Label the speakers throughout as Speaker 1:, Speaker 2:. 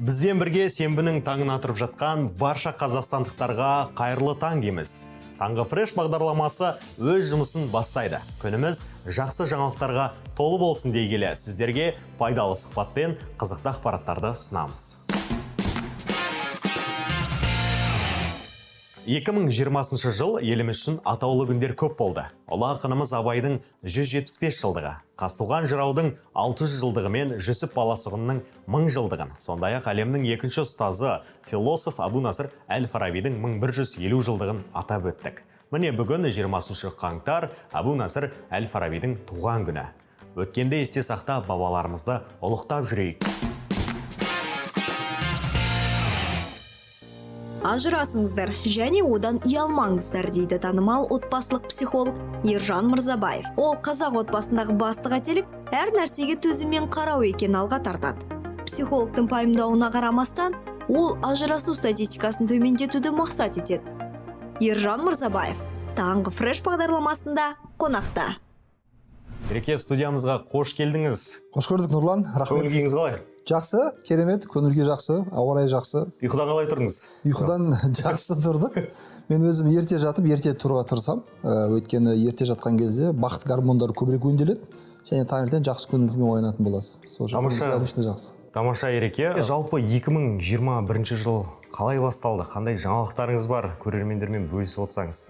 Speaker 1: Бізбен бірге сенбінің таңын атырып жатқан барша қазақстандықтарға қайырлы таң дейміз. Таңғы фреш бағдарламасы өз жұмысын бастайды. Күніміз жақсы жаңалықтарға толы болсын дей келе сіздерге пайдалы сұхбатпен қызықты ақпараттарды ұсынамыз. 2020 жыл еліміз үшін атаулы күндер көп болды. Ұлы ақынымыз Абайдың 175 жылдығы, Қазтуған жыраудың 600 жылдығы мен Жүсіп Баласағұнның 1000 жылдығын, сондай-ақ әлемнің екінші ұстазы, философ Абу Насыр әл-Фарабидің 1150 жылдығын атап өттік. Міне бүгін 20 қаңтар Абу Насыр әл-Фарабидің туған күні. Өткенде есте сақтап бабаларымызды ұлықтап жүрейік.
Speaker 2: Ажырасыңыздар және одан ұялмаңыздар дейді танымал отбасылық психолог Ержан Мырзабаев. Ол қазақ отбасындағы басты қателік әр нәрсеге төзіммен қарау екенін алға тартады. Психологтың пайымдауына қарамастан, ол ажырасу статистикасын төмендетуді мақсат етеді. Ержан Мырзабаев таңғы фреш бағдарламасында қонақта.
Speaker 1: Ереке, студиямызға қош келдіңіз.
Speaker 3: Қош көрдік, Нұрлан. Рахмет.
Speaker 1: Көңіл-күйіңіз қалай?
Speaker 3: Жақсы, керемет, көңіл-күй жақсы, ауа райы жақсы.
Speaker 1: Ұйқыдан қалай тұрдыңыз?
Speaker 3: Ұйқыдан жақсы тұрдық. Мен өзім ерте жатып, ерте тұруға тырысам. Өйткені ерте жатқан кезде бақыт гормондары көбірек өңделеді, және таңертең жақсы көңіл-күймен оянатын боласыз.
Speaker 1: Тамаша, Ереке. Жалпы 2021 жыл қалай басталды? Қандай жаңалықтарыңыз бар? Көрермендермен бөлісіп отырсаңыз.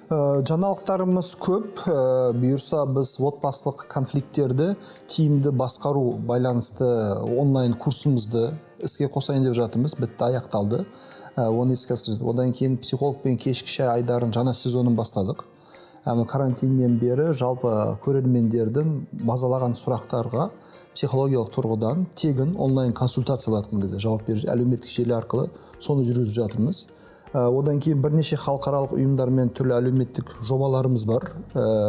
Speaker 3: Жаңалықтарымыз көп. Бұйырса біз отбасылық конфликттерді тиімді басқару байланысты онлайн курсымызды іске қосайын деп жатырмыз. Бітті, аяқталды. Оны іске асырдық. Одан кейін психологпен кешкі шай айдарын жаңа сезонын бастадық. Карантиннен бері жалпы көрермендердің мазалаған сұрақтарға психологиялық тұрғыдан тегін онлайн консультация болатын кезде жауап беріп, әлеуметтік желі арқылы соны жүргізіп жатырмыз. Одан кейін бірнеше халықаралық ұйымдармен түрлі әлеуметтік жобаларымыз бар.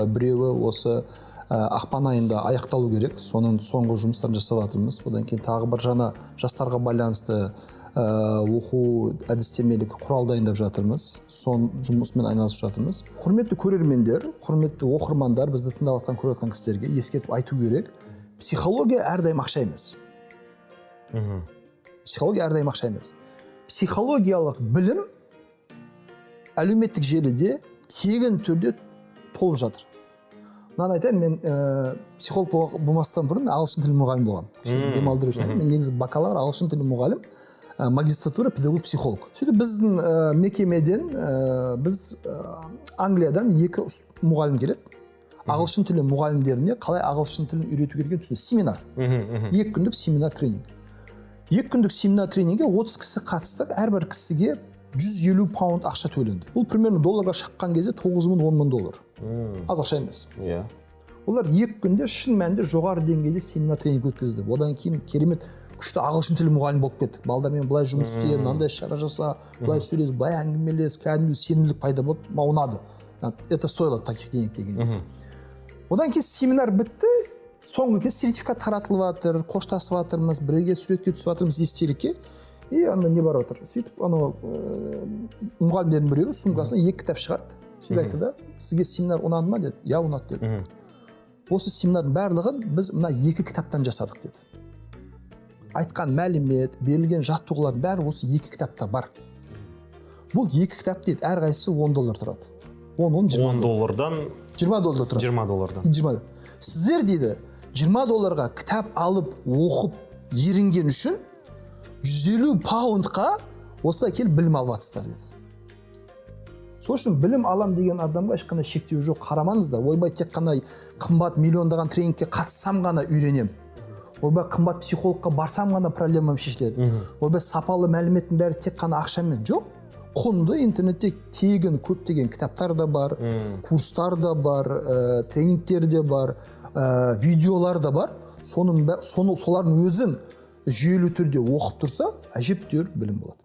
Speaker 3: Біреуі осы ақпан айында аяқталу керек. Соның соңғы жұмыстарын жасап жатырмыз. Одан кейін тағы бір жаңа жастарға байланысты оқу әдістемелік құрал дайындап жатырмыз. Сон жұмысымен айналысып жатырмыз. Құрметті көрермендер, құрметті оқырмандар, бізді тыңдап жатқан, көріп жатқан кісілерге ескертіп айту керек. Психология әрдайым ақша емес. Психология әрдайым ақша емес. Психологиялық білім әлеуметтік желіде тегін түрде толып жатыр. Мынаны айтайын, мен психолог болмастан бұрын ағылшын тілі мұғалім болғам. Демалдыру үшін. Мен негізі бакалавр ағылшын тілі мұғалім, магистратура педагог психолог. Сөйтіп біздің мекемеден, біз Англиядан 2 мұғалім келеді. Ағылшын тілі мұғалімдеріне қалай ағылшын тілін үйрету керек екенін семинар. 2 күндік семинар тренинг. 2 күндік семинар тренингге 30 кісі қатысты, әрбір кісіге 150 паунд ақша төленді. Бұл примерно долларға шаққан кезде 9,000-10,000 доллар. Аз ақша емес. Олар 2 күнде шын мәнінде жоғары деңгейде семинар тренинг өткізді. Одан кейін керемет күшті ағылшын тілі мұғалім болып кеттік. Балдармен былай жұмыс істе, мынандай шара жаса, былай сөйлес, былай әңгімелес, кәдімгі сенімділік пайда болды, ұнады. Это стоило таких денег деген. Одан кейін семинар бітті. Соңғы кез сертификат таратылып жатыр, қоштасып жатырмыз, бірге суретке түсіп жатырмыз естелікке. И анда не бар жатыр. Сөйтіп анау мұғалімдердің біреуі сумкасына 2 кітап шығарды. Сөйтіп айтты да, сізге семинар ұнады ма деді. Я, ұнады деді. Осы семинардың барлығын біз мына 2 кітаптан жасадық деді. Айтқан мәлімет, берілген жаттығулардың бәрі осы 2 кітапта бар. Бұл 2 кітап дейді, әрқайсысы $10 тұрады.
Speaker 1: 10 доллардан
Speaker 3: 20 доллар тұрады.
Speaker 1: 20 доллардан.
Speaker 3: Сіздер дейді, $20 кітап алып, оқып, ерінген үшін 150 паундқа осылай келіп білім алып жатсыздар деді. Сол үшін білім алам деген адамға ешқандай шектеу жоқ, қарамаңыздар. Ойбай тек қана қымбат миллиондаған тренингке қатыссам ғана үйренем. Ойбай қымбат психологқа барсам ғана проблемам шешіледі. Ойбай сапалы мәліметтің бәрі тек қана ақшамен. Жоқ. Құнды интернетте тегін көптеген кітаптар да бар, курстар да бар, тренингтер де бар, видеолар да бар. Солардың өзін жүйелі түрде оқып тұрса, әжептәуір білім болады.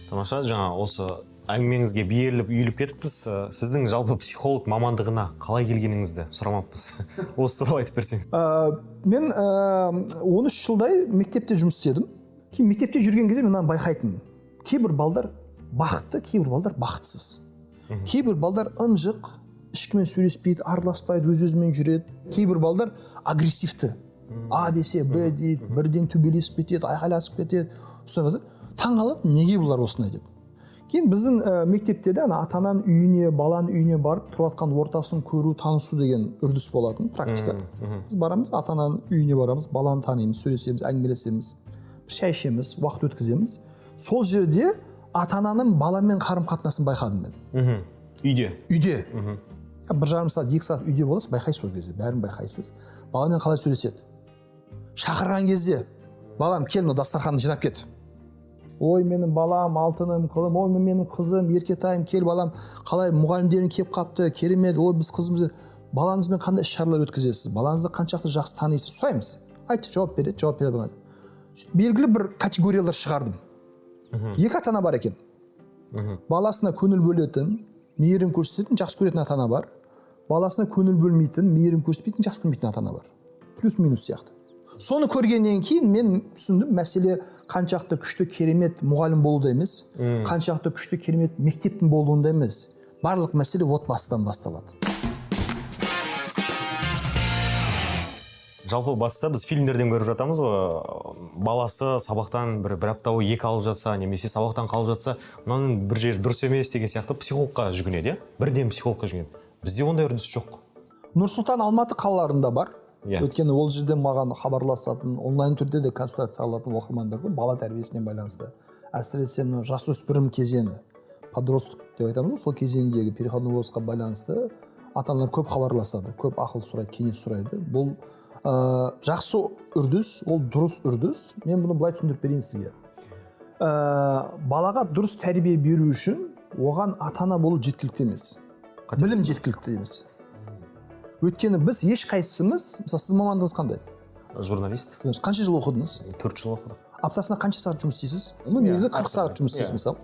Speaker 1: Тамаша, жаңа осы әңгімеңізге беріліп үйіліп кетіппіз. Сіздің жалпы психолог мамандығына қалай келгеніңізді сұрамаппыз. Осы туралы айтып берсеңіз.
Speaker 3: Мен 13 жылдай мектепте жұмыс істедім. Кейін мектепте жүрген кезде мен мынаны байқайтынмын. Кейбір балдар бақытты, кейбір балдар бақытсыз. Кейбір балдар ынжық, ешкіммен сөйлеспейді, араласпайды, өз-өзімен жүреді. Кейбір балдар агрессивті. А десе Б дейді, бірден төбелесіп кетеді, айқайласып кетеді. Сонда таңғалады, неге бұлар осындай деп. Кейін біздің мектептерде ата-ананың үйіне, баланың үйіне барып, тұрып жатқан ортасын көру, танысу деген үрдіс болатын практика. Біз барамыз, ата-ананың үйіне барамыз, баланы танимыз, сөйлесеміз, әңгімелесеміз, шай ішеміз, уақыт өткіземіз. Сол жерде ата-ананың баламен қарым-қатынасын байқадым мен.
Speaker 1: Үйде.
Speaker 3: Бір жарым сағат, 2 сағат үйде боласыз, байқайсыз ол кезде, бәрін байқайсыз. Баламен қалай сөйлеседі? Шақырған кезде, балам, кел, мына дастарханды жинап кет. Ой, менің балам, алтыным, қылым, ой, менің қызым, еркетайым, кел балам, қалай мұғалімдерің кеп қапты, керемет, ой, біз қызымызды, балаңызбен қандай іс-шаралар өткізесіз, балаңызды қаншақты жақсы танисыз, сұраймыз. Айтты, жауап береді. Белгілі бір категориялар шығардым. Екі ата-ана бар екен. Баласына көңіл бөлетін, мейірім көрсететін, жақсы көретін ата-ана бар. Баласына көңіл бөлмейтін, мейірім көрсетпейтін, жақсы көрмейтін ата-ана бар. Плюс-минус сияқты. Соны көргеннен кейін мен түсіндім, мәселе қаншақты күшті керемет мұғалім болуда емес, қаншақты күшті керемет мектептің болуында емес. Барлық мәселе отбасыдан басталады.
Speaker 1: Жалпы баста біз фильмдерден көріп жатамыз ғой, баласы сабақтан бір апта бойы 2 алып жатса, немесе сабақтан қалып жатса, мынаның бір жері дұрыс емес деген сияқты психологқа жүгінеді, бірден психологқа жүгінеді. Бізде ондай үрдіс жоқ.
Speaker 3: Нұр-Сұлтан, Алматы қалаларында бар.
Speaker 1: Yeah.
Speaker 3: Өйткені ол жерден маған хабарласатын, онлайн түрде де консультация алатын оқырмандар ғой, бала тәрбиесіне байланысты. Әсіресе жасөспірім кезеңі, подросток деп айтамыз, сол кезеңдегі переходной возрастқа байланысты ата-аналар көп хабарласады, көп ақыл сұрайды, кеңес сұрайды. Бұл жақсы үрдіс, ол дұрыс үрдіс. Мен бұны былай түсіндіріп берейін сізге. Балаға дұрыс тәрбие беру үшін оған ата-ана болу жеткілікті емес. Білім жеткілікті емес. Өйткені біз ешқайсымыз, мысалы сіз мамандығыңыз қандай?
Speaker 1: Журналист.
Speaker 3: Қанша жыл оқыдыңыз?
Speaker 1: 4 жыл оқыдық.
Speaker 3: Аптасына қанша сағат жұмыс істейсіз? Негізі 40 сағат жұмыс істейсіз мысалы.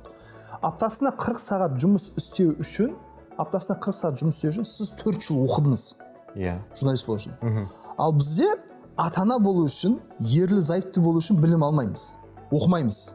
Speaker 3: Аптасына 40 сағат жұмыс істеу үшін, сіз 4 жыл оқыдыңыз. Журналист болу үшін. Ал бізде ата-ана болу үшін, ерлі зайыпты болу үшін білім алмаймыз, оқымаймыз.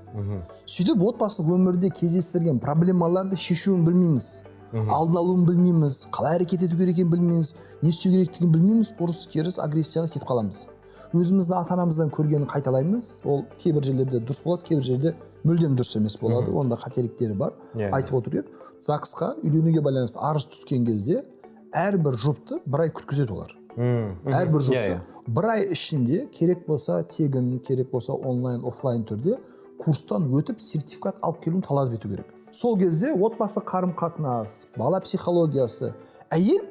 Speaker 3: Сөйтіп отбасылық өмірде кездестірген проблемаларды шешуін білмейміз. Алдын алуын білмейміз, қалай әрекет ету керек екенін білмейміз, не істеу керектігін білмейміз, ұрыс керіс агрессияға кетіп қаламыз. Өзімізді ата-анамыздан көргенін қайталаймыз. Ол кейбір жерлерде дұрыс болады, кейбір жерде мүлдем дұрыс емес болады. Онда қателіктері бар. Айтып отыр еді. ЗАГСқа үйленуге байланысты арыз түскен кезде әрбір жұпты 1 ай күткізеді олар. Әрбір жұпты 1 ай ішінде керек болса тегін, керек болса онлайн, офлайн түрде курстан өтіп сертификат алып келуін талап ету керек. Сол кезде отбасы қарым-қатынас, бала психологиясы, әйел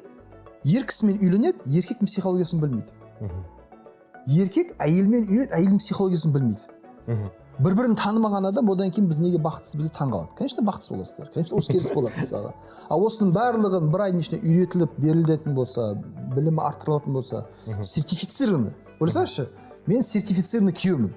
Speaker 3: еркісімен үйленеді, еркек психологиясын білмейді. Еркек әйелмен үйленеді, әйелдің психологиясын білмейді. Бір-бірін танымаған адам, одан кейін біз неге бақытсыз бізді таңғалады. Конечно, бақытсыз боласыздар. Конечно, ұрыс керіс болады мысалға. Ал осының барлығын 1 айдың ішінде үйретіліп берілетін болса, білімі арттырылатын болса, сертифицированный. Ойласаңызшы, мен сертифицированный күйеумін.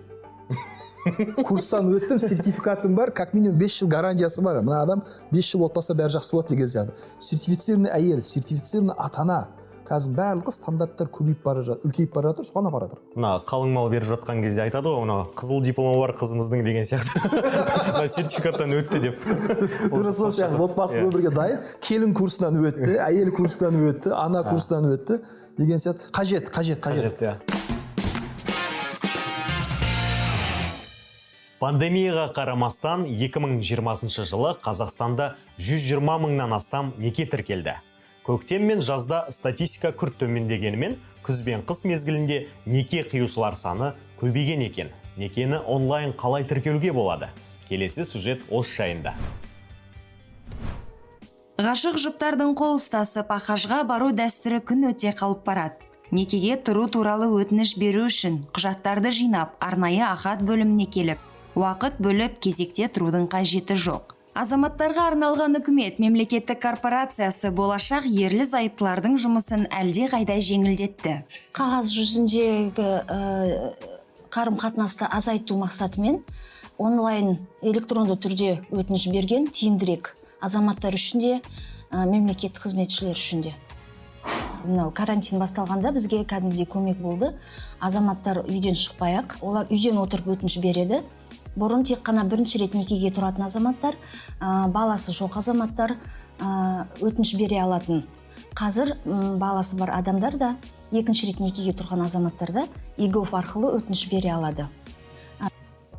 Speaker 3: Курстан өттім, сертификатым бар, как минимум 5 жыл гарантиясы бар. Мына адам 5 жыл отбасы бәрі жақсы болады деген сияқты. Сертифицированный әйел, сертифицированный ата-ана. Қазір барлығы стандарттар көбейіп бара жатыр, үлкейіп бара жатыр, соған апарады.
Speaker 1: Мына қалың мал беріп жатқан кезде айтады ғой, мына қызыл дипломы бар қызымыздың деген сияқты. Сертификаттан өтті деп.
Speaker 3: Тура сол сияқты отбасы өмірге дайын, келін курсынан өтті, әйел курсынан өтті, ана курсынан өтті деген сияқты. Қажет.
Speaker 1: Пандемияға қарамастан 2020 жылы Қазақстанда 120 мыңнан астам неке тіркелді. Көктем мен жазда статистика күрт төмендегенімен, күз бен қыс мезгілінде неке қиюшылар саны көбейген екен. Некені онлайн қалай тіркелуге болады? Келесі сюжет осы жайында.
Speaker 4: Ғашық жұптардың қол ұстасып ахажға бару дәстүрі күн өте қалып барады. Некеге тұру туралы өтініш беру үшін құжаттарды жинап, арнайы ахат бөліміне келіп, уақыт бөліп кезекте тұрудың қажеті жоқ. Азаматтарға арналған үкімет мемлекеттік корпорациясы болашақ ерлі зайыптылардың жұмысын әлде қайда жеңілдетті.
Speaker 5: Қағаз жүзіндегі қарым-қатынасты азайту мақсатымен онлайн электронды түрде өтініш берген тиімдірек. азаматтар үшін де мемлекеттік қызметшілер үшін де. Мынау карантин басталғанда бізге кәдімгідей көмек болды. Азаматтар үйден шықпай-ақ, олар үйден отырып өтініш береді. Бұрын тек қана бірінші рет некеге тұратын азаматтар, баласы жоқ азаматтар өтініш бере алатын. Қазір баласы бар адамдар да екінші рет некеге тұрған азаматтар да егов арқылы өтініш бере алады.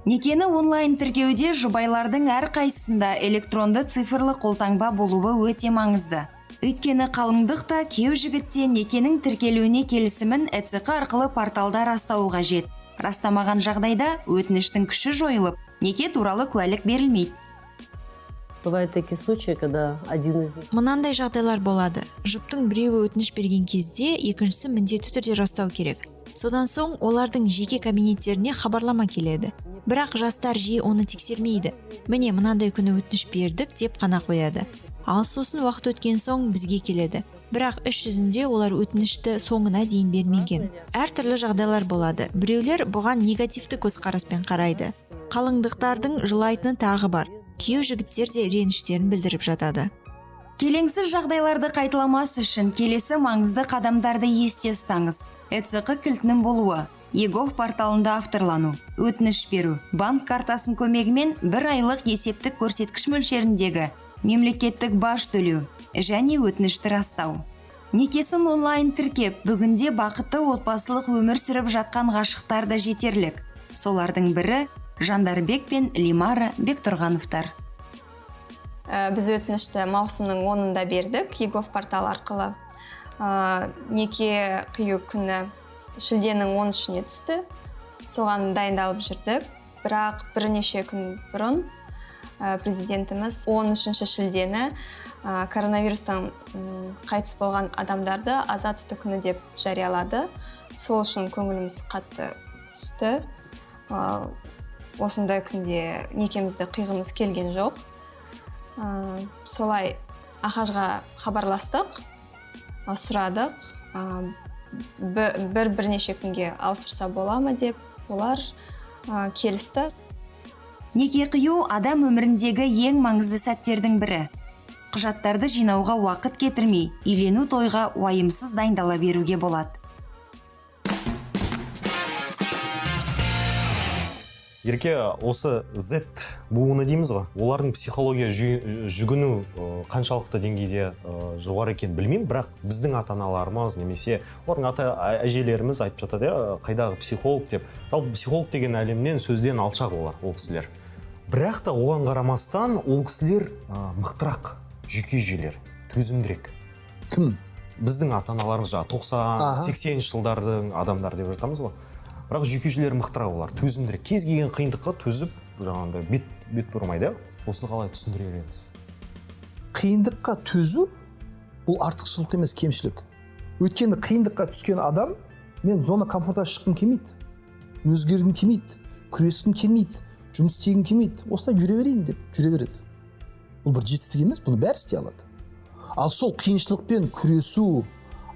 Speaker 4: Некені онлайн тіркеуде жұбайлардың әрқайсысында электронды цифрлы қолтаңба болуы өте маңызды. Өйткені қалыңдық та күйеу жігітте некенің тіркелуіне келісімін ЭЦК арқылы порталда растауы қажет. Растамаған жағдайда өтініштің күші жойылып, неке туралы куәлік берілмейді.
Speaker 6: Бывают такие случаи, когда один из них...
Speaker 7: Мынандай жағдайлар болады. Жұптың біреуі өтініш берген кезде, екіншісі міндетті түрде растау керек. Содан соң олардың жеке кабинеттеріне хабарлама келеді. Бірақ жастар жиі оны тексермейді. Міне мынандай күні өтініш бердік деп қана қояды. Ал сосын уақыт өткен соң бізге келеді. Бірақ іс жүзінде олар өтінішті соңына дейін бермеген. Әртүрлі жағдайлар болады. Біреулер бұған негативті көзқараспен қарайды. Қалыңдықтардың жылайтыны тағы бар. Күйеу жігіттер де реніштерін білдіріп жатады.
Speaker 4: Келеңсіз жағдайларды қайталамас үшін келесі маңызды қадамдарды есте ұстаңыз. ЭЦК кілтінің болуы, егов порталында авторлану, өтініш беру, банк картасын көмегімен 1 айлық есептік көрсеткіш мөлшеріндегі мемлекеттік баж төлеу және өтінішті растау. Некесін онлайн тіркеп, бүгінде бақытты отбасылық өмір сүріп жатқан ғашықтар да жетерлік. Солардың бірі Жандарбек пен Лимара Бектұрғановтар.
Speaker 8: Біз өтінішті маусымның 10-ында бердік, егов портал арқылы. Неке қию күні шілденің 13-іне түсті. Соған дайындалып жүрдік. Бірақ бірнеше күн бұрын президентіміз 13 шілдені коронавирустан қайтыс болған адамдарды аза тұту күні деп жариялады. Сол үшін көңіліміз қатты түсті. Осындай күнде некемізді қиғымыз келген жоқ. Солай Ахажға хабарластық, сұрадық. Бірнеше күнге ауыстырса бола ма деп, олар келісті.
Speaker 4: Неке қию адам өміріндегі ең маңызды сәттердің бірі. Құжаттарды жинауға уақыт кетірмей, үйлену тойға уайымсыз дайындала беруге болады.
Speaker 1: Ерке, осы Z буыны дейміз ғой, олардың психология жүгіну қаншалықты деңгейде жоғары екен білмеймін, бірақ біздің ата-аналарымыз немесе олардың ата-әжелеріміз айтып жатады, қайдағы психолог деп. Жалпы психолог деген әлемнен сөзден алшақ олар, ол кісілер. Бірақ та оған қарамастан ол кісілер мықтырақ, жүйке жүйелер, төзімдірек.
Speaker 3: Кім?
Speaker 1: Біздің ата-аналарымыз 90-80 жылдардың адамдар деп жатамыз ғой. Бірақ жүйке жүйелері мықтырақ олар, төзімдірек. Кез келген қиындыққа төзіп, жаңағындай бет бұрмайды. Осыны қалай түсіндіре береміз?
Speaker 3: Қиындыққа төзу бұл артықшылық емес, кемшілік. Өйткені қиындыққа түскен адам, мен зона комфортқа шыққым келмейді, өзгергім келмейді, күрескім келмейді, жұмыс істегім келмейді, осылай жүре берейін деп жүре береді. Бұл бір жетістік емес, бұны бәрі істей алады. Ал сол қиыншылықпен күресу,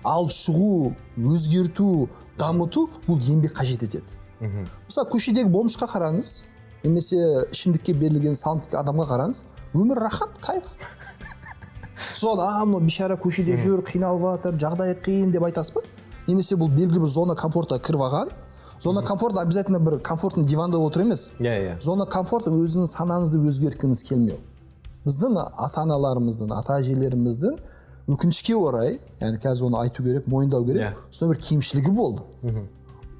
Speaker 3: алып шығу, өзгерту, дамыту бұл еңбек қажет етеді. Мысалы, көшедегі бомжқа қараңыз, немесе ішімдікке берілген салынып адамға қараңыз, өмір рахат, кайф. Сол, мынау бейшара көшеде жүр, қиналып жатыр, жағдайы қиын деп айтасыз ба? Немесе бұл белгілі бір зона комфортқа кіріп алған. Зона комфорта обязательно бір комфортный диванда отыр емес. Зона комфорта өзіңіз санаңызды өзгерткіңіз келмеу. Біздің ата-аналарымыздың, ата-әжелеріміздің өкінішке орай, яғни қазір оны айту керек, мойындау керек, сондай бір кемшілігі болды.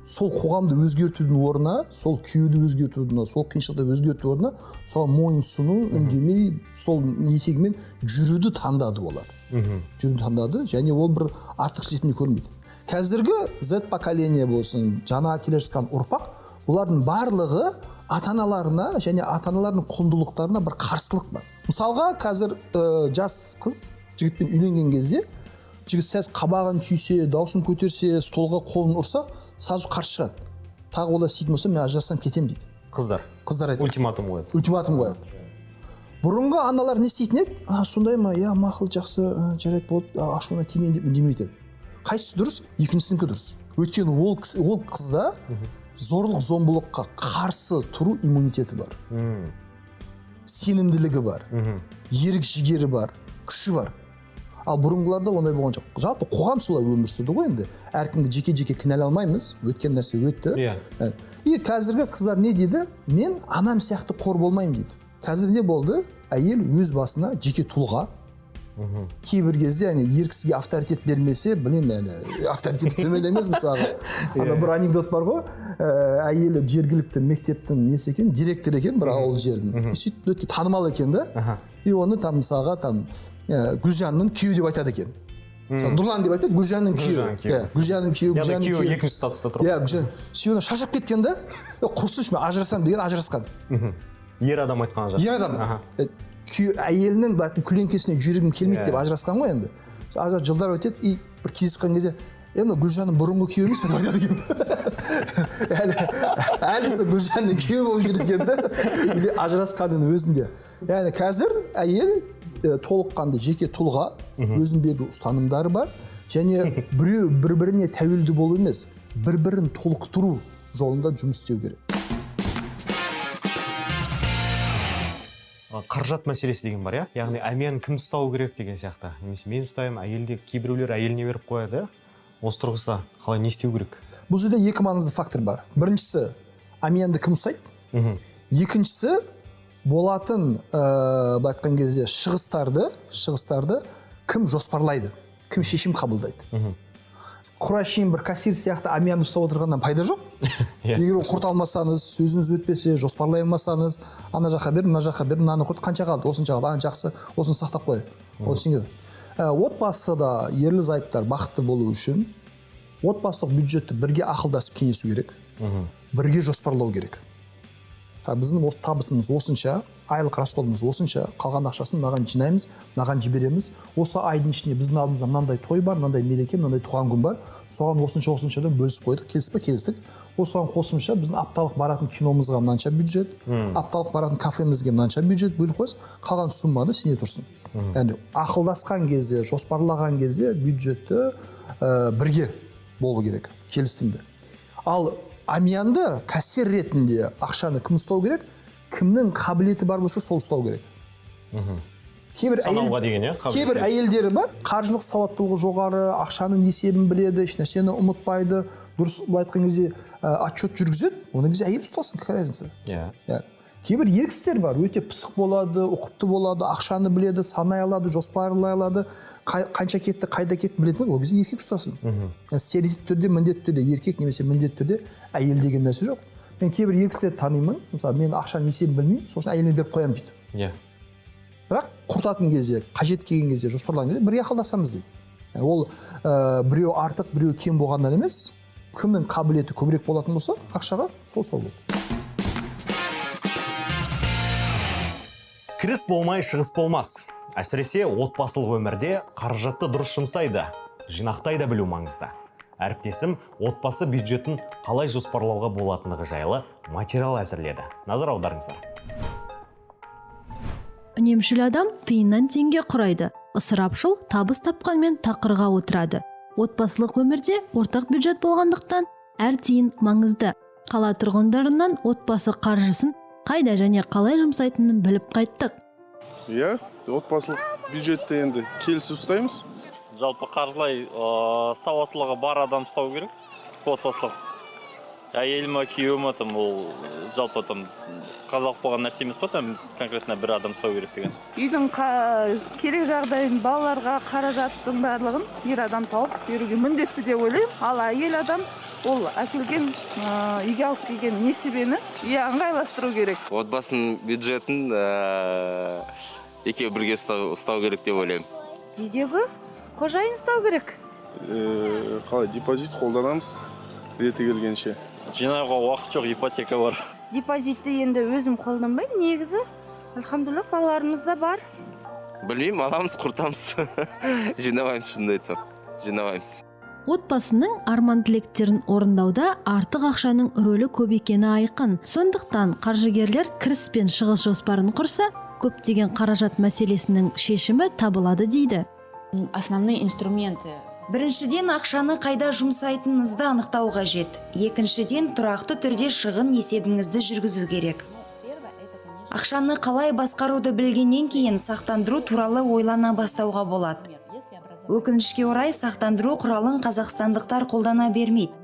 Speaker 3: Сол қоғамды өзгертудің орнына, сол күйеуді өзгертудің, сол қиыншылықты өзгерту орнына, сол мойынсыну, үндемей, сол етегімен жүруді таңдады олар. Жүруді таңдады, және ол бір артықшылық ретінде көрінбейді. Қазіргі Z поколение болсын, жаңа келе жатқан ұрпақ, олардың барлығы ата-аналарына және ата-аналардың құндылықтарына бір қарсылық бар. Мысалға, қазір жас қыз жігітпен үйленген кезде, жігіт сәз қабағын түйсе, даусын көтерсе, столға қолын ұрса, сразу қарсы шығады. Тағы олай істейтін болса, мен ажырасам кетем дейді.
Speaker 1: Қыздар
Speaker 3: айтады.
Speaker 1: Ультиматум қояды.
Speaker 3: Ультиматум қояды. Бұрынғы аналар не істейтін еді? Сондай ма, мақұл, жақсы, жарайды болды, ашуына тимейін деп үндемейді. Қайсысы дұрыс? Екіншісінікі дұрыс. Өйткені ол қызда зорлық-зомбылыққа қарсы тұру иммунитеті бар. сенімділігі бар, ерік жігері бар, күші бар. Ал бұрынғыларда ондай болған жоқ. Жалпы қоғам солай өмір сүрді ғой енді. Әркімді жеке-жеке кінәламаймыз, өткен нәрсе өтті. И қазіргі қыздар не дейді? Мен анам сияқты қор болмаймын дейді. Қазір не болды? Әйел өз басына жеке тұлға. Кейбір кезде ер кісіге авторитет бермесе, білмеймін, авторитеті төмен емес мысалға. Бір анекдот бар ғой, әйелі жергілікті мектептің несі екен, директор екен бір ауыл жердің. Сөйтіп өтке танымал екен да. И оны там мысалға Гүлжанның күйеуі деп айтады екен. Нұрлан деп айтады, Гүлжанның күйеуі. Гүлжанның күйеуі.
Speaker 1: Яғни күйеуі екінші статуста тұр.
Speaker 3: Гүлжан. Сүйені шашап кеткен да, құрсыншы мен ажырасам деген ажырасқан.
Speaker 1: Ер адам айтқан ажырасқан.
Speaker 3: Ер адам. Әйелінің күленкесіне жүрегім келмейді деп ажырасқан ғой енді. Жылдар өтеді, и бір кездескен кезде, Гүлжанның бұрынғы күйеуі емес пе деп айтады екен. Әлі сол Гүлжанның күйеуі болып жүр екен да, ажырасқанның өзінде. Яғни қазір әйел толыққанды жеке тұлға, өзінің белгілі ұстанымдары бар, және біреу бір-біріне тәуелді болу емес, бір-бірін толықтыру жолында жұмыс істеу керек.
Speaker 1: Қаржат мәселесі деген бар, яғни әмиян кім ұстау керек деген сияқты. Немесе мен ұстаймын, әйелде кейбіреулер әйеліне беріп қояды. Осы тұрғысында қалай не істеу керек?
Speaker 3: Бұл жерде екі маңызды фактор бар. Біріншісі, әмиянды кім ұстайды? Екіншісі, болатын айтқан кезде шығыстарды кім жоспарлайды, кім шешім қабылдайды. Құрашин бір кассир сияқты әмиянды ұстап отырғаннан пайда жоқ. Егер құрт алмасаңыз, сөзіңіз өтпесе, жоспарлай алмасаңыз, ана жаққа бер, мына жаққа бер, мынаны құрт, қанша қалды, осынша қалды, ана жақсы, осын сақтап қой. Отбасыда ерлі зайыптар бақытты болу үшін отбасылық бюджетті бірге ақылдасып кеңесу керек, бірге жоспарлау керек. Біздің табысымыз осынша, айлық расходымыз осынша, қалған ақшасын мынаған жинаймыз, мынаған жібереміз. Осы айдың ішінде біздің алдымызда мынандай той бар, мынандай мереке, мынандай туған күн бар. Соған осыншадан бөлісіп қойдық, келістік. Осыған қосымша біздің апталық баратын киномызға мынанша бюджет, апталық баратын кафемізге мынанша бюджет бөліп қойсыз, қалған сумманы сене тұрсын. Яғни ақылдасқан кезде, жоспарлаған кезде бюджетті бірге болу керек, келістімді. Ал әмиянды кассир ретінде ақшаны кім ұстау керек? Кімнің қабілеті бар болса, сол ұстау керек. Кейбір әйелдері бар, қаржылық сауаттылығы жоғары, ақшаның есебін біледі, ешнәрсені ұмытпайды, дұрыс айтқан кезде отчет жүргізеді, оны кезде әйел ұстасын, какая разница? Кейбір ер кісілер бар, өте пысық болады, ұқыпты болады, ақшаны біледі, санай алады, жоспарлай алады, қанша кетті, қайда кетті білетін, ол кезде еркек ұстасын. Стереотип түрде, міндетті түрде еркек немесе міндетті түрде әйел деген нәрсе жоқ. Мен кейбір ер кісілерді танимын, мысалы мен ақшаның есебін білмеймін, сосын әйеліне беріп қоямын дейді. Бірақ құртатын кезде, қажет келген кезде, жоспарлаған кезде бірге ақылдасамыз дейді. Ол біреу артық, біреу кем болғаннан емес, кімнің қабілеті көбірек болатын болса, ақшаға сол болады.
Speaker 1: Кіріс болмай шығыс болмас. Әсіресе отбасылық өмірде қаражатты дұрыс жұмсайды, жинақтай да білу маңызды. Әріптесім отбасы бюджетін қалай жоспарлауға болатындығы жайлы материал әзірледі. Назар аударыңыздар.
Speaker 9: Үнемшіл адам тиыннан теңге құрайды. Ысырапшыл табыс тапқанмен тақырға отырады. Отбасылық өмірде ортақ бюджет болғандықтан әр тиын маңызды. Қала тұрғындарынан отбасы қаржысын қайда және қалай жұмсайтынын біліп қайттық.
Speaker 10: Отбасылық бюджетті енді келісіп ұстаймыз.
Speaker 11: Жалпы қаржылай сауаттылығы бар адам ұстау керек. Отбасылық. Әйеліме, күйеуіме ол жалпы қазақ болған нәрсе емес қой, конкретно бір адам ұстау керек деген.
Speaker 12: Үйдің керек жағдайын, балаларға қаражаттың барлығын ер адам тауып беруге міндетті деп ойлаймын. Ал әйел адам ол әкелген үйге алып келген несібені ыңғайластыру керек.
Speaker 13: Отбасының бюджетін екеуі бірге ұстау керек деп ойлаймын.
Speaker 12: Үйдегі қожайын ұстау керек.
Speaker 10: Қалай депозит қолданамыз реті келгенше.
Speaker 11: Жинауға уақыт жоқ, ипотека бар.
Speaker 12: Депозитті енді өзім қолданбаймын, негізі. Альхамдулилла, балаларымыз да бар.
Speaker 13: Білмеймін, аламыз, құртамыз. Жинамаймыз, шынымды айтсам. Жинамаймыз.
Speaker 9: Отбасының арман тілектерін орындауда артық ақшаның рөлі көп екені айқын. Сондықтан қаржыгерлер кіріс пен шығыс жоспарын құрса, көптеген қаражат мәселесінің шешімі табылады дейді.
Speaker 14: Основные инструменты.
Speaker 4: Біріншіден, ақшаны қайда жұмсайтыныңызды анықтау қажет. Екіншіден, тұрақты түрде шығын есебіңізді жүргізу керек. Ақшаны қалай басқаруды білгеннен кейін сақтандыру туралы ойлана бастауға болады. Өкінішке орай сақтандыру құралын қазақстандықтар қолдана бермейді.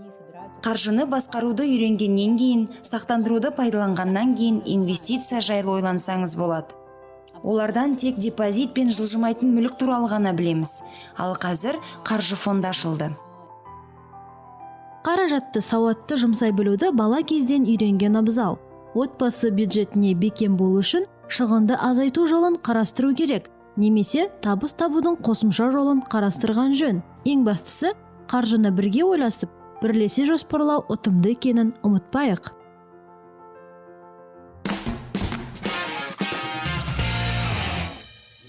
Speaker 4: Қаржыны басқаруды үйренгеннен кейін, сақтандыруды пайдаланғаннан кейін инвестиция жайлы ойлансаңыз болады. Олардан тек депозит пен жылжымайтын мүлік туралы ғана білеміз. Ал қазір қаржы фонды ашылды.
Speaker 9: Қаражатты сауатты жұмсай білуді бала кезден үйренген абзал. Отбасы бюджетіне бекем болу үшін шығынды азайту жолын қарастыру керек, немесе табыс табудың қосымша жолын қарастырған жөн. Ең бастысы, қаржыны бірге ойласып, бірлесе жоспарлау ұтымды екенін ұмытпайық.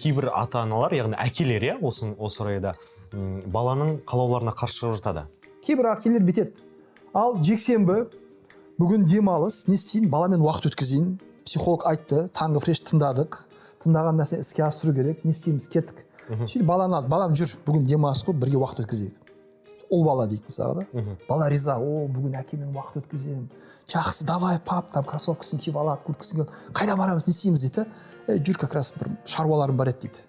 Speaker 1: Кейбір ата-аналар, яғни әкелер, осы орайда баланың қалауларына қарсы шығып жатады.
Speaker 3: Кейбір әкелер бетеді. Ал жексенбі бүгін демалыс, не істейін, баламен уақыт өткізейін. Психолог айтты, таңғы фреш тыңдадық. Тыңдаған нәрсені іске асыру керек, не істейміз, кеттік. Сөйтіп баланы алды, балам жүр, бүгін демалыс қой, бірге уақыт өткізейік. Ол бала дейді мысалға да. Бала риза, бүгін әкемен уақыт өткіземін. Жақсы, давай, пап, там кроссовкасын киіп алады, курткасын киіп алады. Қайда барамыз, не істейміз дейді. Жүр, как раз бір шаруаларым бар еді дейді.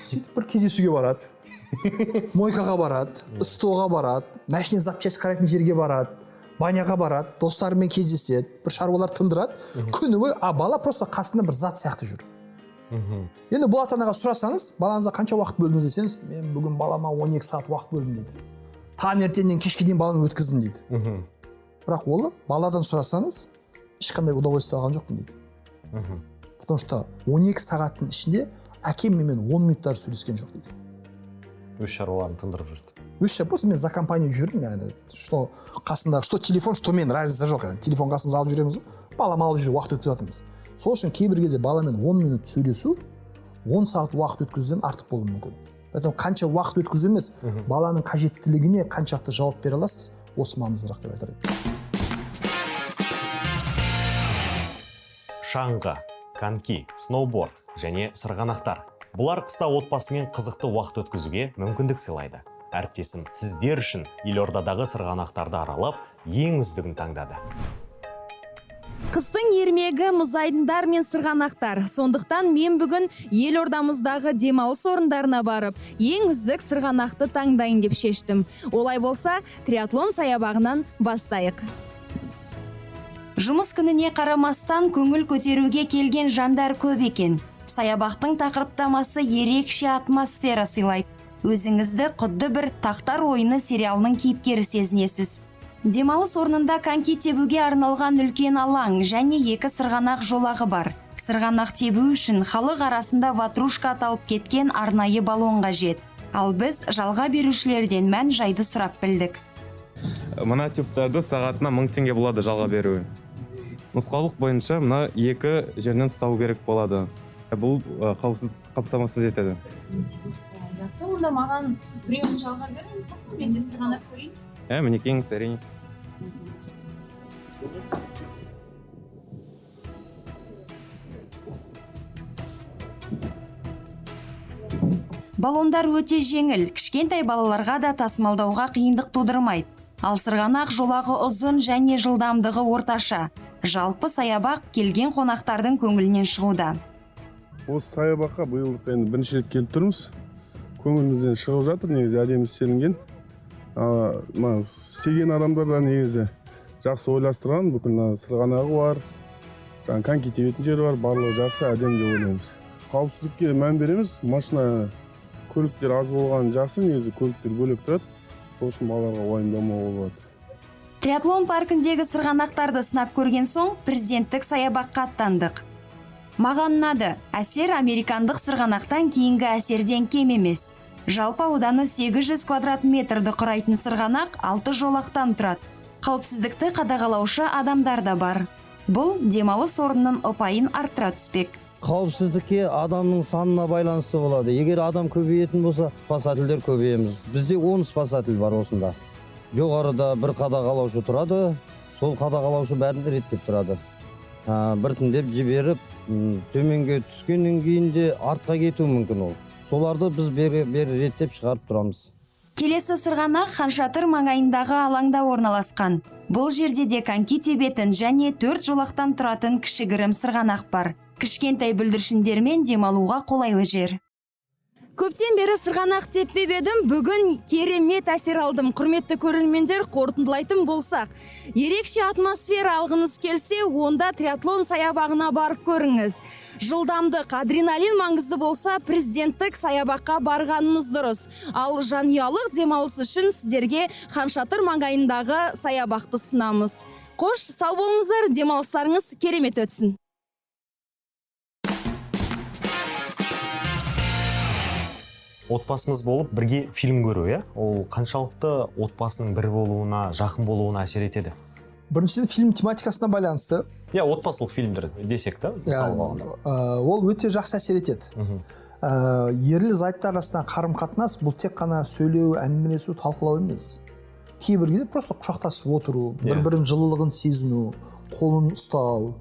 Speaker 3: Сөйтіп бір кездесуге барады. Мойкаға барады, столға барады, машина запчасть қарайтын жерге барады, баняға барады, достарымен кездеседі, бір шаруалар тындырады. Күні бойы, бала просто қасында бір зат сияқты жүр. Енді бұл ата-анаға сұрасаңыз, балаңызға қанша уақыт бөлдіңіз десеңіз, мен бүгін балама 12 сағат уақыт бөлдім дейді. Таңертеңнен кешке дейін баланы өткіздім дейді. Бірақ ол баладан сұрасаңыз, ешқандай удовольствие алған жоқпын дейді. Потому что 12 сағаттың ішінде әкем мен 10 минуттар сөйлескен жоқ дейді.
Speaker 1: Өз шаруаларын тындырып жүрді.
Speaker 3: Просто мен за компанию жүрмін, яғни, что қасында, что телефон, что мен, разница жоқ. Телефон қасымызға алып жүреміз, балам алып жүріп уақыт өткізіп жатырмыз. Сол үшін кейбір кезде баламен 10 минут сөйлесу 10 сағат уақыт өткізуден артық болуы мүмкін. Поэтому қанша уақыт өткізу емес, баланың қажеттілігіне қаншақты жауап бере аласыз, осы маңыздырақ деп айтар едім.
Speaker 1: Шаңғы, коньки, сноуборд және сырғанақтар. Бұлар қыста отбасымен қызықты уақыт өткізуге мүмкіндік сыйлайды. Әріптесім сіздер үшін елордадағы сырғанақтарды аралап, ең үздігін таңдады.
Speaker 15: Қыстың ермегі мұз айдындар мен сырғанақтар. Сондықтан мен бүгін елордамыздағы демалыс орындарына барып, ең үздік сырғанақты таңдайын деп шештім. Олай болса, триатлон саябағынан бастайық.
Speaker 4: Жұмыс күніне қарамастан көңіл көтеруге келген жандар көп екен. Саябақтың тақырыптамасы ерекше атмосфера сыйлайды. Өзіңізді құдды бір тақтар ойыны сериалының кейіпкері сезінесіз. Демалыс орнында коньки тебуге арналған үлкен алаң және 2 сырғанақ жолағы бар. Сырғанақ тебу үшін халық арасында ватрушка аталып кеткен арнайы баллон қажет. Ал біз жалға берушілерден мән жайды сұрап білдік.
Speaker 16: Мына тюбтарды сағатына 1000 теңге болады жалға беру. Нұсқаулық бойынша мына 2 жерден ұстау керек болады. Бұл қауіпсіз қаптамасыз етеді.
Speaker 15: Жақсы, онда маған біреуін жалға беріңіз, мен де сырғанап көрейін.
Speaker 16: Мінекейіңіз әрине.
Speaker 4: Баллондар өте жеңіл, кішкентай балаларға да тасымалдауға қиындық тудырмайды. Ал сырғанақ жолағы ұзын және жылдамдығы орташа. Жалпы саябақ келген қонақтардың көңілінен шығуда.
Speaker 10: Осы саябаққа биылдық енді бірінші рет келіп тұрмыз. Көңілімізден шығып жатыр, негізі әдемі істелінген. Істеген адамдар да негізі жақсы ойластырған, бүкіл сырғанағы бар, коньки тебетін жері бар, барлығы жақсы, әдемі деп ойлаймыз. Қауіпсіздікке мән береміз, машина көліктер аз болған жақсы, негізі көліктер бөлек тұрады, сол үшін балаларға уайымдамауға болады.
Speaker 4: Триатлон паркіндегі сырғанақтарды сынап көрген соң президенттік саябаққа аттандық. Маған ұнады, әсер американдық сырғанақтан кейінгі әсерден кем емес. Жалпы ауданы 800 квадрат метрді құрайтын сырғанақ 6 жолақтан тұрады. Қауіпсіздікті қадағалаушы адамдар да бар. Бұл демалыс орнының ұпайын арттыра түспек.
Speaker 17: Қауіпсіздікке адамның санына байланысты болады. Егер адам көбейетін болса, спасательдер көбейеміз. Бізде 10 спасатель бар осында. Жоғарыда бір қадағалаушы тұрады, сол қадағалаушы бәрін реттеп тұрады. Біртіндеп жіберіп, төменге түскеннен кейін де артқа кетуі мүмкін ол. Соларды біз бері реттеп шығарып тұрамыз.
Speaker 4: Келесі сырғанақ Ханшатыр маңайындағы алаңда орналасқан. Бұл жерде де коньки тебетін және 4 жолақтан тұратын кішігірім сырғанақ бар. кішкентай бүлдіршіндермен демалуға қолайлы жер.
Speaker 15: Көптен бері сырғанақ теппеп едім, бүгін керемет әсер алдым. Құрметті көрермендер, қорытындылайтын болсақ, ерекше атмосфера алғыңыз келсе, онда триатлон саябағына барып көріңіз. Жылдамдық, адреналин маңызды болса, президенттік саябаққа барғаныңыз дұрыс. Ал жанұялық демалыс үшін сіздерге Ханшатыр маңайындағы саябақты ұсынамыз. Қош, сау болыңыздар, демалыстарыңыз керемет өтсін.
Speaker 1: Отбасымыз болып бірге фильм көру, ол қаншалықты отбасының бір болуына, жақын болуына әсер етеді?
Speaker 3: Біріншіден фильм тематикасына байланысты.
Speaker 1: Отбасылық фильмдер десек та,
Speaker 3: ол өте жақсы әсер етеді. Ерлі зайыптар арасында қарым-қатынас бұл тек қана сөйлеу, әңгімелесу, талқылау емес. Кейбір кезде просто құшақтасып отыру, бір-бірінің жылылығын сезіну, қолын ұстау,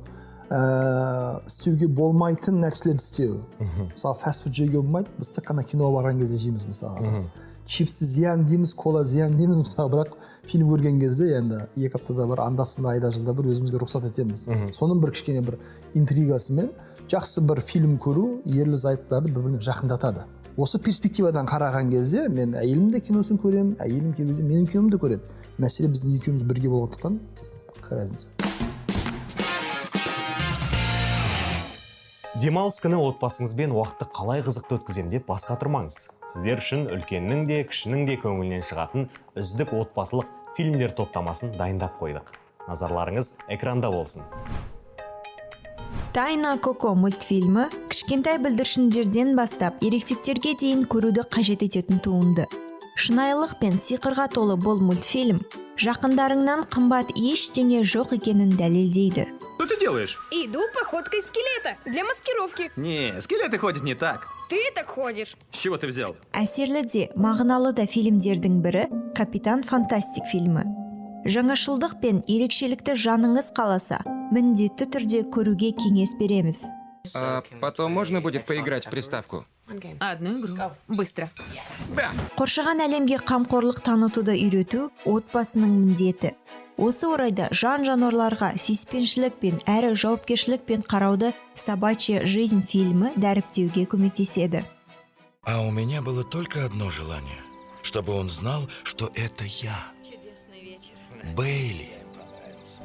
Speaker 3: істеуге болмайтын нәрселерді істеу. Мысалы, фастфуд жеуге болмайды, біз тек қана кино барған кезде жейміз мысалы. Чипсті зиян дейміз, кола зиян дейміз мысалы, бірақ фильм көрген кезде енді 2 аптада бір, анда-санда айда жылда бір өзімізге рұқсат етеміз. Соның бір кішкене бір интригасымен жақсы бір фильм көру ерлі зайыптарды бір-біріне жақындатады. Осы перспективадан қараған кезде мен әйелім де киносын көремін, әйелім кейбірде менің киномды көреді. Мәселе біздің екеуміз бірге болғандықтан разница.
Speaker 1: Демалыс күні отбасыңызбен уақытты қалай қызықты өткізем деп басқа тұрмаңыз. Сіздер үшін үлкеннің де, кішінің де көңілінен шығатын үздік отбасылық фильмдер топтамасын дайындап қойдық. Назарларыңыз экранда болсын.
Speaker 7: Тайна Коко мультфильмі кішкентай бүлдіршіндерден бастап ересектерге дейін көруді қажет ететін туынды. Шынайылық пен сиқырға толы бұл мультфильм жақындарыңнан қымбат ештеңе жоқ екенін дәлелдейді.
Speaker 18: Что ты делаешь?
Speaker 19: Иду походкой скелета для маскировки.
Speaker 18: Не, скелеты ходят не так.
Speaker 19: Ты так ходишь.
Speaker 18: С чего ты взял?
Speaker 7: Әсерлі де, мағыналы да фильмдердің бірі Капитан Фантастик фильмі. Жаңашылдық пен ерекшелікті жаныңыз қаласа, міндетті түрде көруге кеңес береміз.
Speaker 20: Потом можно будет поиграть в приставку?
Speaker 19: Одну игру. Быстро.
Speaker 7: Қоршаған әлемге қамқорлық танытуды үйрету отбасының міндеті. Осы орайда жан-жануарларға сүйіспеншілік пен әрі жауапкершілікпен қарауды «Собачья жизнь» фильмі дәріптеуге көмектеседі.
Speaker 21: А у меня было только одно желание, чтобы он знал, что это я. Бейли.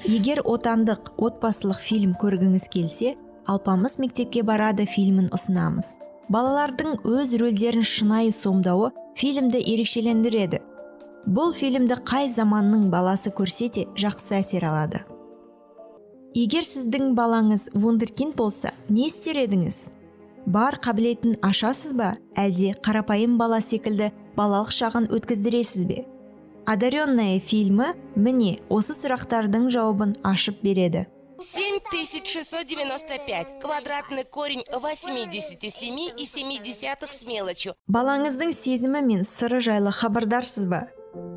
Speaker 7: Егер отандық, отбасылық фильм көргіңіз келсе, Алпамыс мектепке барады фильмін ұсынамыз. Балалардың өз рөлдерін шынайы сомдауы фильмді ерекшелендіреді. Бұл фильмді қай заманның баласы көрсе де жақсы әсер алады. Егер сіздің балаңыз вундеркинд болса, не істер едіңіз? Бар қабілетін ашасыз ба, әлде қарапайым бала секілді балалық шағын өткіздіресіз бе? Одаренная фильмі міне осы сұрақтардың жауабын ашып береді.
Speaker 22: 7695, квадратный корень 87,7 с мелочью.
Speaker 7: Балаңыздың сезімі мен сыры жайлы хабардарсыз ба?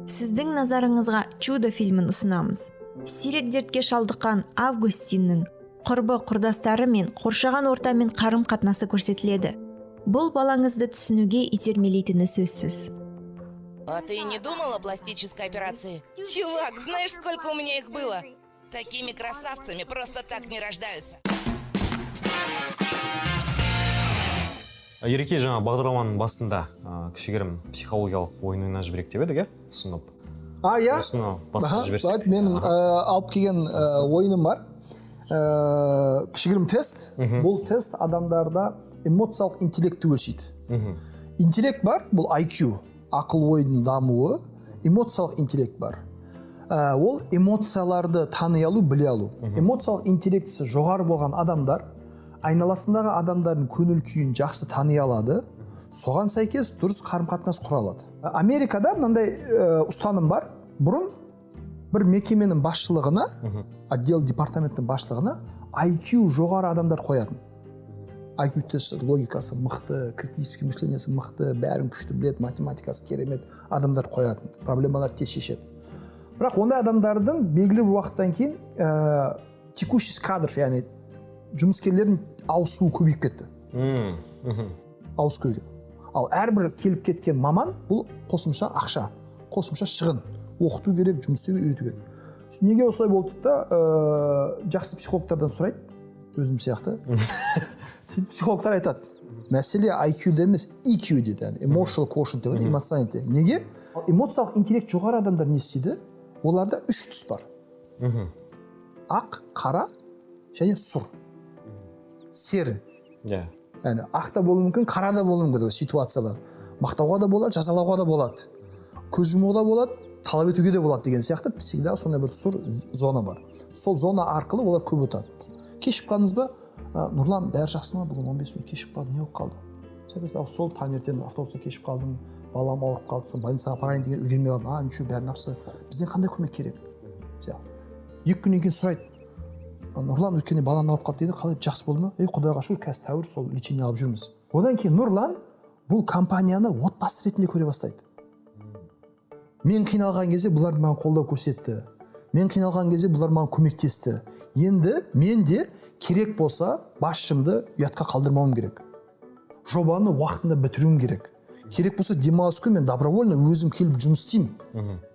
Speaker 7: Сіздің назарыңызға Чудо фильмін ұсынамыз. Сирек дертке шалдыққан Августиннің құрбы құрдастары мен қоршаған ортамен қарым-қатынасы көрсетіледі. Бұл балаңызды түсінуге итермелейтіні сөзсіз.
Speaker 22: А ты не думал о пластической операции? Чувак, знаешь, сколько у меня их было? Такими красавцами просто так не рождаются.
Speaker 1: Ереке жаңа бағдарламаның басында кішігірім психологиялық ойын ойнап жіберейік деп едік, ұсынып. Осыны басқа жіберсек.
Speaker 3: Менің алып келген ойыным бар. Кішігірім тест. Бұл тест адамдарда эмоциялық интеллектті өлшейді. Интеллект бар, бұл IQ, ақыл ойдың дамуы, эмоциялық интеллект бар. Ол эмоцияларды тани алу, біле алу. Эмоциялық интеллектісі жоғары болған адамдар айналасындағы адамдардың көңіл күйін жақсы тани алады, соған сәйкес дұрыс қарым-қатынас құра алады. Америкада мынандай ұстаным бар. Бұрын бір мекеменің басшылығына, отдел департаменттің басшылығына IQ жоғары адамдар қоятын. IQ тест логикасы мықты, критический мышлениясы мықты, бәрін күшті біледі, математикасы керемет адамдар қоятын. Проблемалар тез шешеді. Бірақ ондай адамдардың белгілі бір уақыттан кейін текущий кадр, яғни жұмыскерлердің ауысуы көбейіп кетті. Ауысу көбейді. Ал әрбір келіп кеткен маман бұл қосымша ақша, қосымша шығын. Оқыту керек, жұмыс істеуге үйрету керек. Неге осылай болды да жақсы психологтардан сұрайды, өзім сияқты. Сөйтіп психологтар айтады, мәселе IQ-да емес, EQ дейді, яғни emotional quotient деп, эмоциональный интеллект. Неге? Эмоциялық интеллект жоғары адамдар не істейді? Оларда 3 түс бар. Ақ, қара және сұр. Сері. Яғни ақ та болуы мүмкін, қара да болуы мүмкін ситуациялар. Мақтауға да болады, жазалауға да болады. Көз жұмуға да болады, талап етуге де болады деген сияқты всегда сондай бір сұр зона бар. Сол зона арқылы олар көп өтеді. Кешіп қалдыңыз ба? Нұрлан, бәрі жақсы ма? Бүгін 15 минут кешіп қалды, не болып қалды? Сол таңертең автобусқа кешіп қалдым, балам ауырып қалды, соны больницаға апарайын деген үлгермей қалдым. Ничего, бәрі жақсы. Бізден қандай көмек керек? 2 күннен кейін сұрайды. Нұрлан, өткенде балам ауырып қалды дейді, қалай жақсы болды ма? Құдайға шүкір, қазір тәуір сол лечение алып жүрміз. Одан кейін Нұрлан бұл компанияны отбасы ретінде көре бастайды. Мен қиналған кезде бұлар маған қолдау көрсетті. Мен қиналған кезде бұлар маған көмектесті. Енді мен де керек болса басшымды ұятқа қалдырмауым керек. Жобаны уақытында бітіруім керек. Керек болса демалыс күні мен добровольно өзім келіп жұмыс істеймін.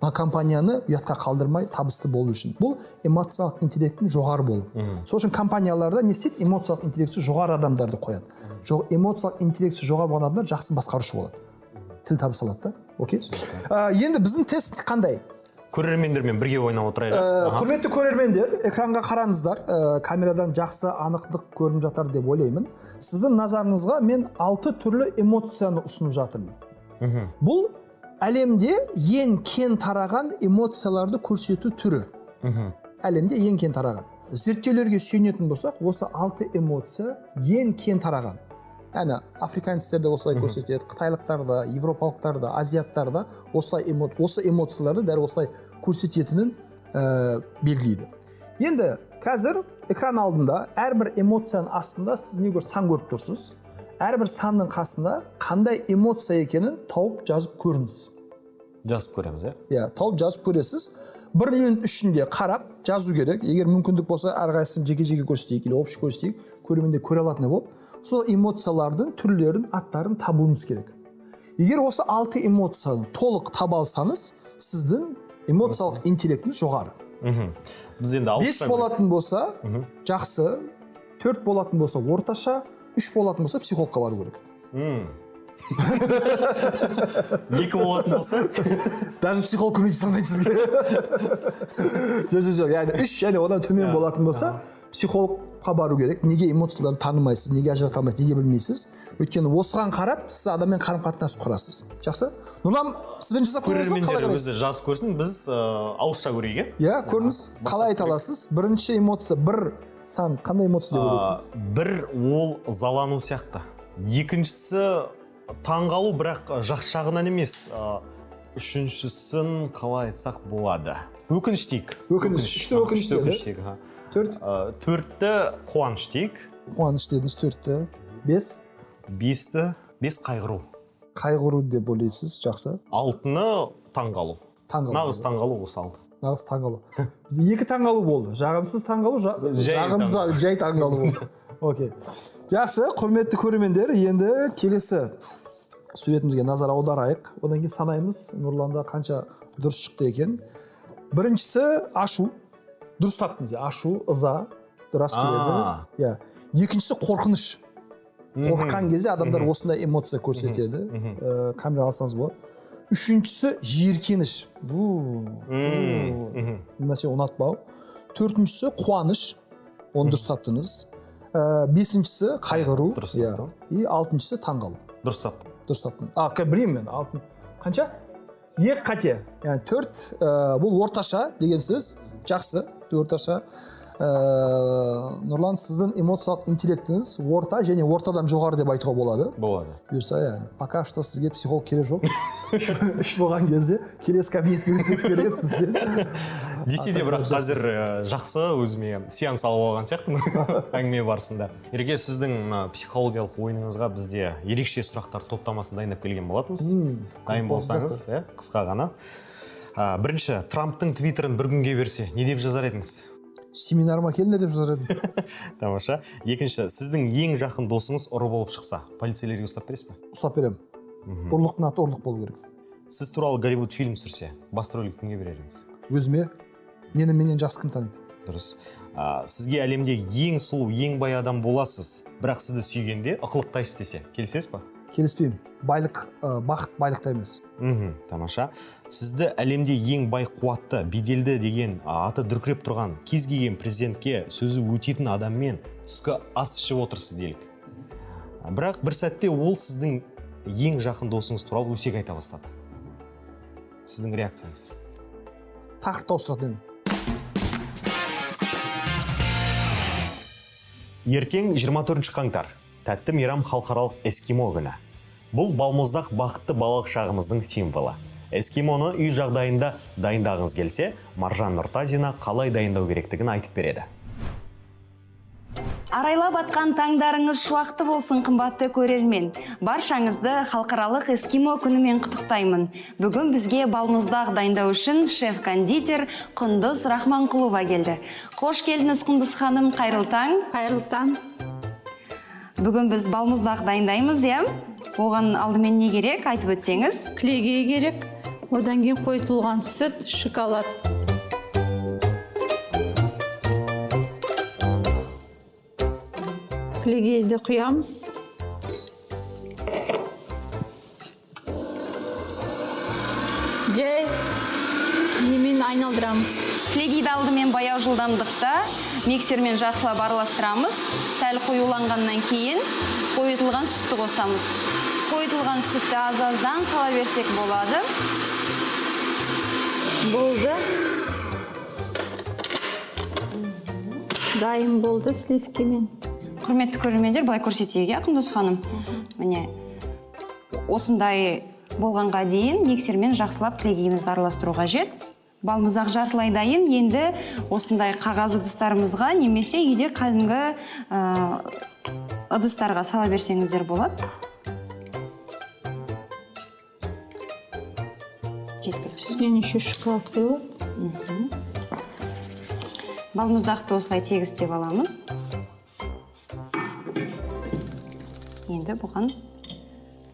Speaker 3: Мына компанияны ұятқа қалдырмай табысты болу үшін. Бұл эмоциялық интеллекттің жоғары болу. Сол үшін компанияларда не істейді? Эмоциялық интеллекті жоғары адамдарды қояды. Эмоциялық интеллекті жоғары болған адамдар жақсы басқарушы болады. Тіл табыса алады да. Окей. Енді біздің тест қандай?
Speaker 1: Көрермендермен бірге ойнап отырайық.
Speaker 3: Құрметті көрермендер, экранға қараңыздар. Камерадан жақсы анықтық көрініп жатар деп ойлаймын. Сіздің назарыңызға мен 6 түрлі эмоцияны ұсынып жатырмын. Бұл әлемде ең кең тараған эмоцияларды көрсету түрі. Әлемде ең кең тараған. Зерттеулерге сүйенетін болсақ, осы 6 эмоция ең кең тараған. Әне, африканецтерде осылай көрсетеді, қытайлықтарда, европалықтарда, азиаттарда осы эмоцияларды дәл осылай көрсететінін белгілейді. Енді қазір экран алдында әрбір эмоцияның астында сіз не сан көріп тұрсыз. Әрбір санның қасында қандай эмоция екенін тауып жазып көріңіз.
Speaker 1: Жазып көреміз,
Speaker 3: тауып жазып көресіз. 1 минут ішінде қарап жазу керек. Егер мүмкіндік болса, әрқайсысын жеке-жеке көрсетейік, или общий көрсетейік, көрерменде көре алатыны болып, сол эмоциялардың түрлерін, аттарын табуыңыз керек. Егер осы 6 эмоцияны толық таба алсаңыз, сіздің эмоциялық интеллектіңіз жоғары. 5 болатын болса, жақсы, 4 болатын болса, орташа, 3 болатын болса, психологқа бару керек.
Speaker 1: 2 болатын болса,
Speaker 3: даже психолог көмектесе алмайды сізге. Жоқ, яғни 3 және одан төмен болатын болса, психологқа бару керек. Неге эмоцияларды танымайсыз, неге ажырата алмайсыз, неге білмейсіз? Өйткені осыған қарап, сіз адаммен қарым-қатынас құрасыз. Жақсы? Нұрлан, сізбен жасап көріңіз бе?
Speaker 1: Көрермендер өзі жазып көрсін, біз ауызша көрейік.
Speaker 3: Көріңіз, қалай айта аласыз? Бірінші эмоция, бір сан, қандай эмоция деп ойлайсыз?
Speaker 1: Бір ол залану сияқты. Екіншісі таңғалу, бірақ жақсы жағынан емес. Үшіншісін қалай айтсақ болады? Өкініш дейік.
Speaker 3: Өкініш дейік.
Speaker 1: 4-ті қуаныш дейік.
Speaker 3: Қуаныш дедіңіз, 4-ті.
Speaker 1: 5 қайғыру.
Speaker 3: Қайғыру деп ойлайсыз, жақсы.
Speaker 1: 6-ны таңғалу. Нағыз таңғалу осы 6.
Speaker 3: Нағыз таңғалу. Бізде 2 таңғалу болды. Жағымсыз таңғалу, жай таңғалу болды. Окей. Жақсы, құрметті көрермендер, енді келесі суретімізге назар аударайық. Одан кейін санаймыз, Нұрланда қанша дұрыс шықты екен. Біріншісі ашу. Дұрыс таптыңыз, ашу, ыза, рас келеді. Екіншісі қорқыныш. Қорыққан кезде адамдар осындай эмоция көрсетеді. Камера алсаңыз болады. Үшіншісі жиіркеніш. Нәрсе ұнатпау. Төртіншісі қуаныш. Оны дұрыс таптыңыз. Бесіншісі қайғыру. И алтыншысы таңғалу.
Speaker 1: Дұрыс таптым.
Speaker 3: Дұрыс таптым. Білеймін мен. Алтын. Қанша? 2 қате. Яғни 4 бұл орташа деген сөз. Жақсы. Орташа. Нұрлан, сіздің эмоциялық интеллектіңіз орта және ортадан жоғары деп айтуға болады.
Speaker 1: Болады.
Speaker 3: Бұйырса, яғни. Пока что сізге психолог керек жоқ. 3 болған кезде келесі кабинетке өтіп керек сізге.
Speaker 1: Десе де бірақ қазір жақсы өзіме сеанс алып алған сияқтымын әңгіме барысында. Ереке, сіздің психологиялық ойыныңызға бізде ерекше сұрақтар топтамасын дайындап келген болатынбыз. Дайын болсаңыз, қысқа ғана. Бірінші, Трамптың твиттерін бір күнге берсе, не деп жазар едіңіз?
Speaker 3: Семинарыма келіңдер деп жазар едім.
Speaker 1: Тамаша. Екінші, сіздің ең жақын досыңыз ұры болып шықса, полицейлерге ұстап бересіз бе?
Speaker 3: Ұстап беремін. Ұрлықтың аты ұрлық болу керек.
Speaker 1: Сіз туралы Голливуд фильм түсірсе, басты рөлді кімге берер едіңіз?
Speaker 3: Өзіме. Мені менен жақсы кім таниды?
Speaker 1: Дұрыс. Сізге әлемде ең сұлу, ең бай адам боласыз, бірақ сізді сүйгенде ықылықтай істесе, келісесіз ба?
Speaker 3: Келіспеймін. Байлық, бақыт байлықта емес.
Speaker 1: Тамаша. Сізді әлемде ең бай, қуатты, беделді деген аты дүркіреп тұрған кез келген президентке сөзі өтетін адаммен түскі ас ішіп отырсыз делік. Бірақ бір сәтте ол сіздің ең жақын досыңыз туралы өсек айта бастады. Сіздің реакцияңыз?
Speaker 3: Тақырыпты ауыстыратын едім.
Speaker 1: Ертең 24 қаңтар. Тәтті мейрам халықаралық эскимо күні. Бұл балмұздақ бақытты балалық шағымыздың символы. Эскимоны үй жағдайында дайындағыңыз келсе, Маржан Нұртазина қалай дайындау керектігін айтып береді.
Speaker 4: Арайлап атқан таңдарыңыз шуақты болсын, қымбатты көрермен. Баршаңызды халықаралық эскимо күнімен құттықтаймын. Бүгін бізге балмұздақ дайындау үшін шеф-кондитер Құндыз Рахманқұлова келді. Қош келдіңіз, Құндыз ханым, қайырлы таң.
Speaker 2: Қайырлы таң.
Speaker 4: Бүгін біз балмұздақ дайындаймыз, иә? Оған алдымен не керек, айтып өтсеңіз?
Speaker 2: Кілегей керек, одан кейін қойытылған сүт, шоколад. Кілегейді құямыз. Жай немен айналдырамыз.
Speaker 4: Кілегейді алдымен баяу жылдамдықта миксермен жақсылап араластырамыз. Сәл қоюланғаннан кейін қойытылған сүтті қосамыз. Қойытылған сүтті аз-аздан сала берсек болады.
Speaker 2: Болды. Дайын болды сливкемен.
Speaker 4: Құрметті көрермендер, былай көрсетейік, иә, Құндыз ханым. Міне, осындай болғанға дейін миксермен жақсылап кілегейімізді араластыру қажет. Балмұздақ жартылай дайын, енді осындай қағаз ыдыстарымызға немесе үйде кәдімгі ыдыстарға сала берсеңіздер болады.
Speaker 2: Үстінен еще шоколад құйылады.
Speaker 4: Балмұздақты осылай тегістеп аламыз. Енді бұған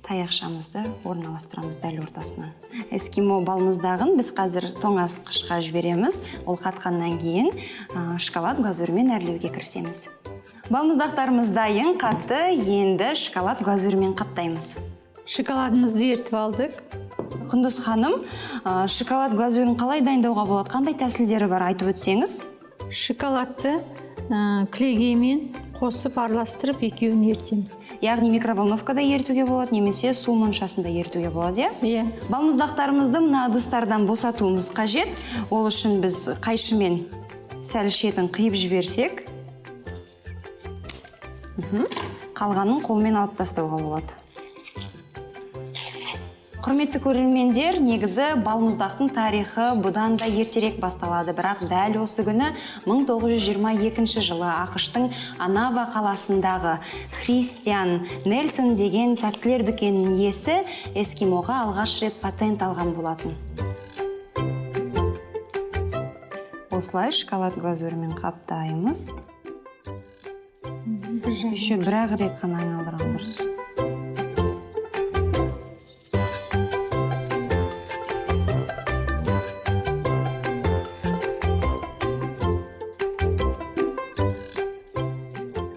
Speaker 4: таяқшамызды орналастырамыз дәл ортасынан. Эскимо балмұздағын біз қазір тоңазытқышқа жібереміз. Ол қатқаннан кейін шоколад глазурмен әрлеуге кірісеміз. Балмұздақтарымыз дайын, қатты, енді шоколад глазурмен қаптаймыз.
Speaker 2: Шоколадымызды ертіп алдық.
Speaker 4: Құндыз ханым, шоколад глазурын қалай дайындауға болады? Қандай тәсілдері бар, айтып өтсеңіз?
Speaker 2: Шоколадты кілегеймен қосып араластырып екеуін ертеміз.
Speaker 4: Яғни микроволновкада ерітуге болады, немесе су моншасында ерітуге болады, иә?
Speaker 2: Иә.
Speaker 4: Балмұздақтарымызды мына ыдыстардан босатуымыз қажет. Ол үшін біз қайшымен сәл шетін қиып жіберсек, қалғанын қолмен алып тастауға болады. Құрметті көрермендер, негізі балмұздақтың тарихы бұдан да ертерек басталады, бірақ дәл осы күні 1922 жылы ақш-тың Анава қаласындағы Христиан Нельсон деген тәттілер дүкенінің иесі эскимоға алғаш рет патент алған болатын. Осылай шоколад глазурымен қаптаймыз. Бір-ақ рет қана айналдырған дұрыс.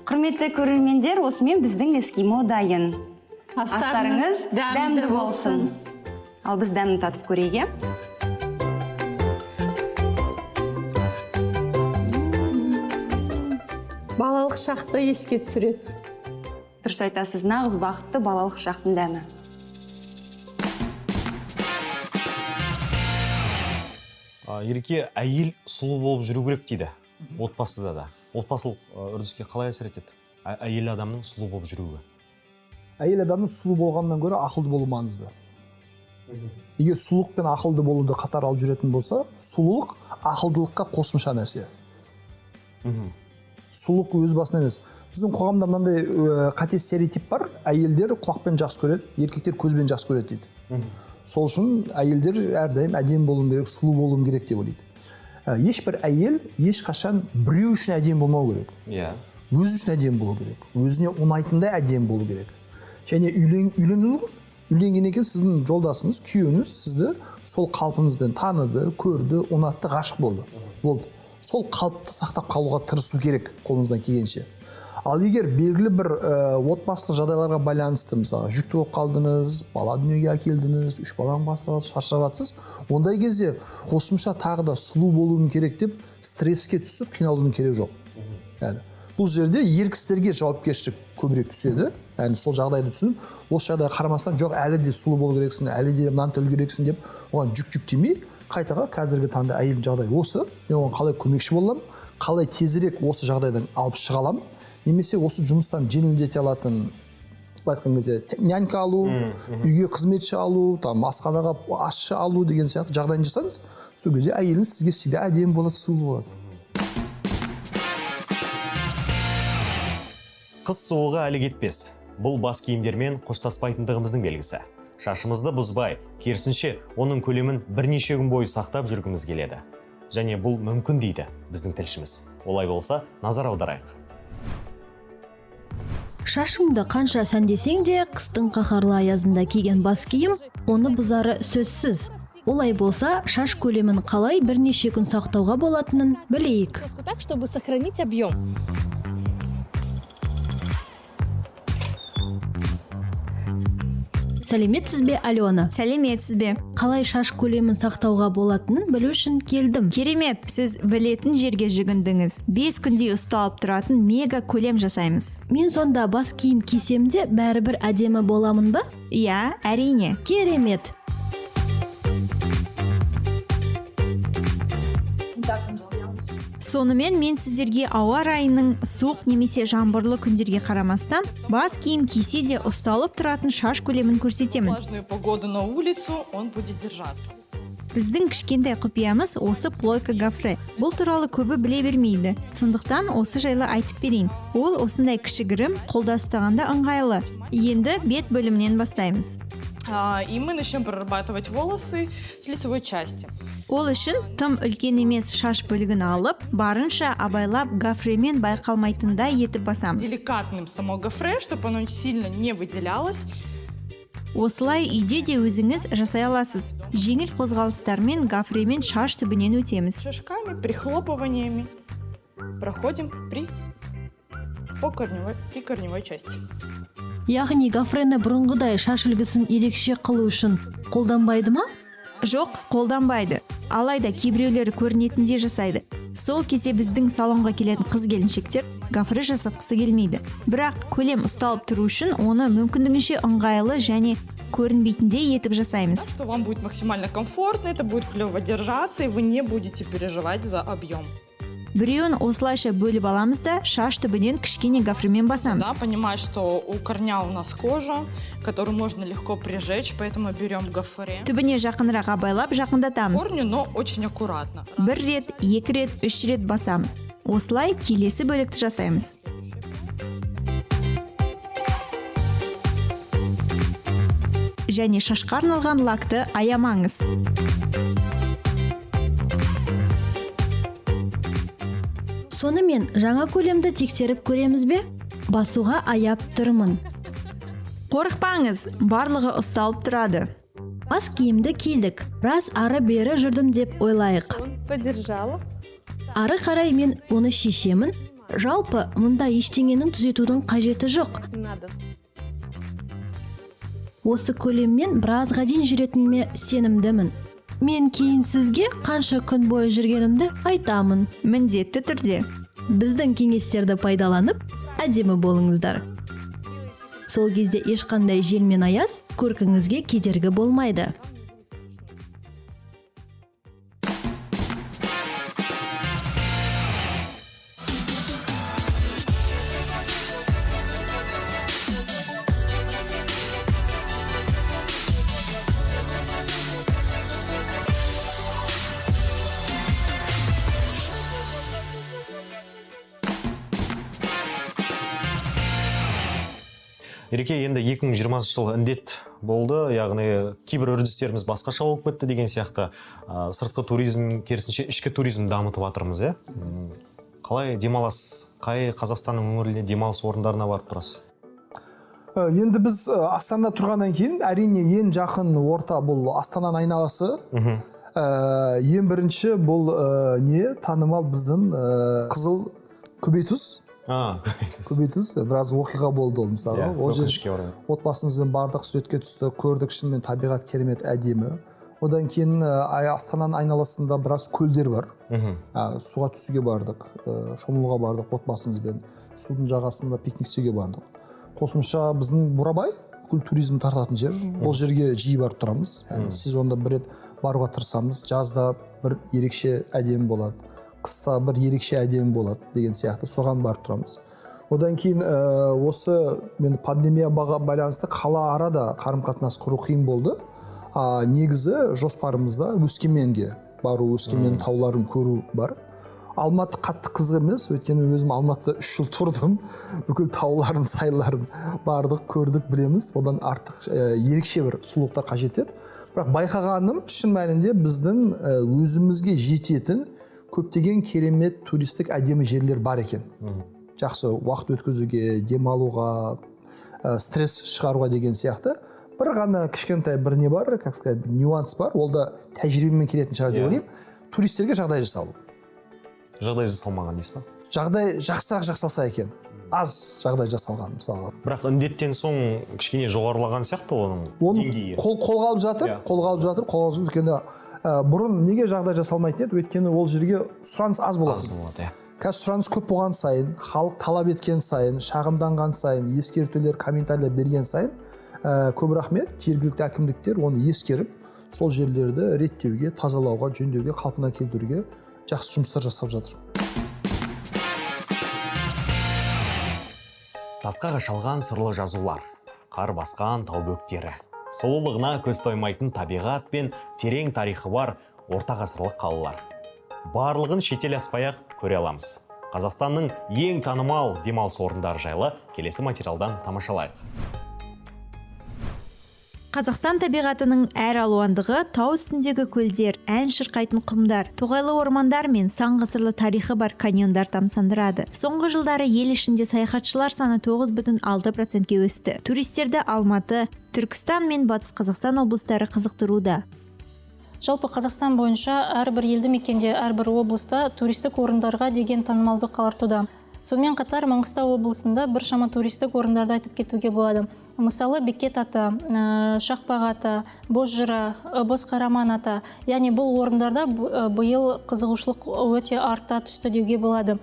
Speaker 4: Құрметті көрермендер, осымен біздің эскимо дайын. Астарыңыз дәмді болсын. Ал біз дәмін татып көрейік.
Speaker 2: Балалық шақты еске түсіреді.
Speaker 4: Дұрыс айтасыз, нағыз бақытты балалық шақтың дәмі.
Speaker 1: Ереке, әйел сұлу болып жүру керек дейді. Отбасыда да. Отбасылық үрдіске қалай әсер етеді? Әйел адамның сұлу болып жүруі.
Speaker 3: Әйел адамның сұлу болғаннан гөрі ақылды болу маңызды. Егер сұлулық пен ақылды болуды қатар алып жүретін болса, сұлулық ақылдылыққа қосымша нәрсе. Сұлулық өз басына емес. Біздің қоғамда мынандай қате стереотип бар. Әйелдер құлақпен жақсы көреді, еркектер көзбен жақсы көреді дейді. Сол үшін әйелдер әрдайым әдемі болуым керек, сұлу болуым керек деп ойлайды. Ешбір әйел ешқашан біреу үшін әдемі болмау керек. Өзі үшін әдемі болу керек. Өзіне ұнайтындай әдемі болу керек. Және үйлендіңіз ғой. Үйленгеннен кейін сіздің жолдасыңыз, күйеуіңіз сізді сол қалпыңызбен таныды, көрді, ұнатты, ғашық болды. сол қалыпты сақтап қалуға тырысу керек қолыңыздан келгенше. Ал егер белгілі бір отбасылық жағдайларға байланысты, мысалы жүкті болып қалдыңыз, бала дүниеге әкелдіңіз, 3 балаң бастыңыз, шаршап жатсыз, ондай кезде қосымша тағы да сұлу болуым керек деп стресске түсіп қиналудың керегі жоқ. Яғни бұл жерде ер кісілерге жауапкершілік көбірек түседі. Яғни сол жағдайды түсініп, осы жағдайға қарамастан жоқ әлі де сұлу болу керексің, әлі де мынаны төлеу керексің деп оған жүктемей, қайтаға қазіргі таңда әйелдің жағдайы осы, мен оған қалай көмекші боламын, қалай тезірек осы жағдайдан алып шыға аламын, немесе осы жұмыстан жеңілдете алатын, айтқан кезде нянька алу, үйге қызметші алу, асханаға асшы алу деген сияқты жағдайын жасаңыз, сол кезде әйеліңіз сізге всегда әдемі болады, сұлу болады.
Speaker 1: Қыс суығы әлі кетпес. Бұл бас киімдермен қоштаспайтындығымыздың белгісі. Шашымызды бұзбай, керісінше оның көлемін бірнеше күн бойы сақтап жүргіміз келеді. Және бұл мүмкін дейді біздің тілшіміз. Олай болса, назар аударайық.
Speaker 9: Шашымды қанша сәндесең де, қыстың қаһарлы аязында киген бас киім оны бұзары сөзсіз. Олай болса, шаш көлемін қалай бірнеше күн сақтауға болатынын білейік.
Speaker 5: Так, чтобы сохранить объем.
Speaker 9: Сәлеметсіз бе, Алена?
Speaker 4: Сәлеметсіз бе.
Speaker 9: Қалай шаш көлемін сақтауға болатынын білу үшін келдім.
Speaker 4: Керемет, сіз білетін жерге жүгіндіңіз. 5 күндей ұсталып тұратын мега көлем жасаймыз.
Speaker 9: Мен сонда бас киім кисем де бәрібір әдемі боламын ба?
Speaker 4: Иә, әрине.
Speaker 9: Керемет.
Speaker 4: Сонымен мен сіздерге ауа райының суық немесе жаңбырлы күндерге қарамастан бас киім кисе де ұсталып тұратын шаш көлемін көрсетемін.
Speaker 5: Влажную погоду на улицу он будет держаться.
Speaker 4: Біздің кішкентай құпиямыз осы плойка гофре. Бұл туралы көбі біле бермейді. Сондықтан осы жайлы айтып берейін. Ол осындай кішігірім, қолда ұстағанда ыңғайлы. Енді бет бөлімінен бастаймыз.
Speaker 5: И мы начнем прорабатывать волосы с лицевой части.
Speaker 4: Ол үшін тым үлкен емес шаш бөлігін алып, барынша абайлап гофремен байқалмайтындай етіп басамыз.
Speaker 5: Деликатным само гофре, чтобы оно сильно не выделялось.
Speaker 4: Осылай үйде де өзіңіз жасай аласыз. Жеңіл қозғалыстармен гофремен шаш түбінен өтеміз.
Speaker 5: Шажками, прихлопываниями проходим по корневой части.
Speaker 9: Яғни гофрені бұрынғыдай шаш үлгісін ерекше қылу үшін қолданбайды ма?
Speaker 4: Жоқ, қолданбайды. Алайда кейбіреулері көрінетіндей жасайды. Сол кезде біздің салонға келетін қыз-келіншектер гофре жасатқысы келмейді. Бірақ көлем ұсталып тұру үшін оны мүмкіндігінше ыңғайлы және көрінбейтіндей етіп жасаймыз.
Speaker 5: Что вам будет максимально комфортно, это будет клево держаться, и вы не будете переживать за объем.
Speaker 4: Біреуін осылайша бөліп аламыз да шаш түбінен кішкене гофремен басамыз.
Speaker 5: Да, понимаю, что у корня у нас кожа, которую можно легко прижечь, поэтому берем гофре.
Speaker 4: Түбіне жақынырақ абайлап жақындатамыз.
Speaker 5: Корню, но очень аккуратно.
Speaker 4: 1 рет, 2 рет, 3 рет басамыз. Осылай келесі бөлікті жасаймыз. Және шашқа арналған лакты аямаңыз.
Speaker 9: Сонымен жаңа көлемді тексеріп көреміз бе? Басуға аяп тұрмын.
Speaker 4: Қорықпаңыз, барлығы ұсталып тұрады.
Speaker 9: Бас киімді кидік, біраз ары бері жүрдім деп ойлайық.
Speaker 5: Подержала.
Speaker 9: Ары қарай мен оны шешемін. Жалпы, мұнда ештеңенің түзетудің қажеті жоқ. Осы көлеммен біразға дейін жүретініме сенімдімін. Мен кейін сізге қанша күн бойы жүргенімді айтамын.
Speaker 4: Міндетті түрде.
Speaker 9: Біздің кеңестерді пайдаланып, әдемі болыңыздар. Сол кезде ешқандай жел мен аяз көркіңізге кедергі болмайды.
Speaker 1: Ереке, енді 2020 жыл індет болды, яғни кейбір үрдістеріміз басқаша болып кетті деген сияқты. Сыртқы туризм, керісінше ішкі туризм дамытып жатырмыз, иә? Қалай демаласыз? Қай Қазақстанның өңіріне демалыс орындарына барып тұрасыз?
Speaker 3: Енді біз Астанада тұрғаннан кейін, әрине ең жақын орта бұл Астананың айналасы. Ең бірінші бұл не танымал біздің қызыл көбейтұз. Көбейтұз біраз оқиға болды ол мысалы. Ол жер отбасымызбен бардық, суретке түсті, көрдік, шынымен табиғат керемет, әдемі. Одан кейін Астананың айналасында біраз көлдер бар. Суға түсуге бардық, шомылуға бардық отбасымызбен. Судың жағасында пикник істеуге бардық. Қосымша біздің Бурабай бүкіл туризм тартатын жер. Ол жерге жиі барып тұрамыз. Сезонда бір рет баруға тырысамыз. Жазда бір ерекше әдемі болады. Қыста бір ерекше әдемі болады деген сияқты. Соған барып тұрамыз. Одан кейін осы мен пандемияға байланысты қала арада қарым-қатынас құру қиын болды. Негізі жоспарымызда Өскеменге бару, Өскемен тауларын көру бар. Алматы қатты қызық емес, өйткені өзім Алматыда 3 жыл тұрдым. Бүкіл тауларын, сайларын бардық, көрдік, білеміз. Одан артық ерекше бір сұлулықтар қажет еді. Бірақ байқағаным, шын мәнінде біздің өзімізге жететін көптеген керемет туристік әдемі жерлер бар екен. Жақсы уақыт өткізуге, демалуға, стресс шығаруға деген сияқты. Бір ғана кішкентай бір не бар, как сказать, нюанс бар. Ол да тәжірибемен келетін шығар деп ойлаймын. Туристерге жағдай жасалу.
Speaker 1: Жағдай жасалмаған дейсіз ба?
Speaker 3: Жағдай жақсырақ жасалса екен. Аз жағдай жасалған мысалы.
Speaker 1: Бірақ індеттен соң кішкене жоғарылаған сияқты оның деңгейі.
Speaker 3: Қолға алып жатыр. Өйткені бұрын неге жағдай жасалмайтын еді? Өйткені ол жерге сұраныс аз болады. Қазір сұраныс көп болған сайын, халық талап еткен сайын, шағымданған сайын, ескертулер, комментарийлер берген сайын, көп рахмет, жергілікті әкімдіктер оны ескеріп, сол жерлерді реттеуге, тазалауға, жөндеуге, қалпына келтіруге жақсы жұмыстар жасап жатыр.
Speaker 1: Тасқа қашалған сырлы жазулар, қар басқан тау бөктері, сұлулығына көз тоймайтын табиғат пен терең тарихы бар орта ғасырлық қалалар. Барлығын шетел аспай-ақ көре аламыз. Қазақстанның ең танымал демалыс орындары жайлы келесі материалдан тамашалайық.
Speaker 7: Қазақстан табиғатының әр алуандығы, тау үстіндегі көлдер, ән шырқайтын құмдар, тоғайлы ормандар мен сан ғасырлы тарихы бар каньондар тамсандырады. Соңғы жылдары ел ішінде саяхатшылар саны 9,6%-ке өсті. Туристерді Алматы, Түркістан мен Батыс Қазақстан облыстары қызықтыруда.
Speaker 6: Жалпы Қазақстан бойынша әрбір елді мекенде, әрбір облыста туристік орындарға деген танымалдық артуда. Сонымен қатар Маңғыстау облысында біршама туристік орындарды айтып кетуге болады. Мысалы, Бекет ата, Шақпақ ата, Бозжыра, Бозқараман ата. Яғни бұл орындарда биыл қызығушылық өте арта түсті деуге болады.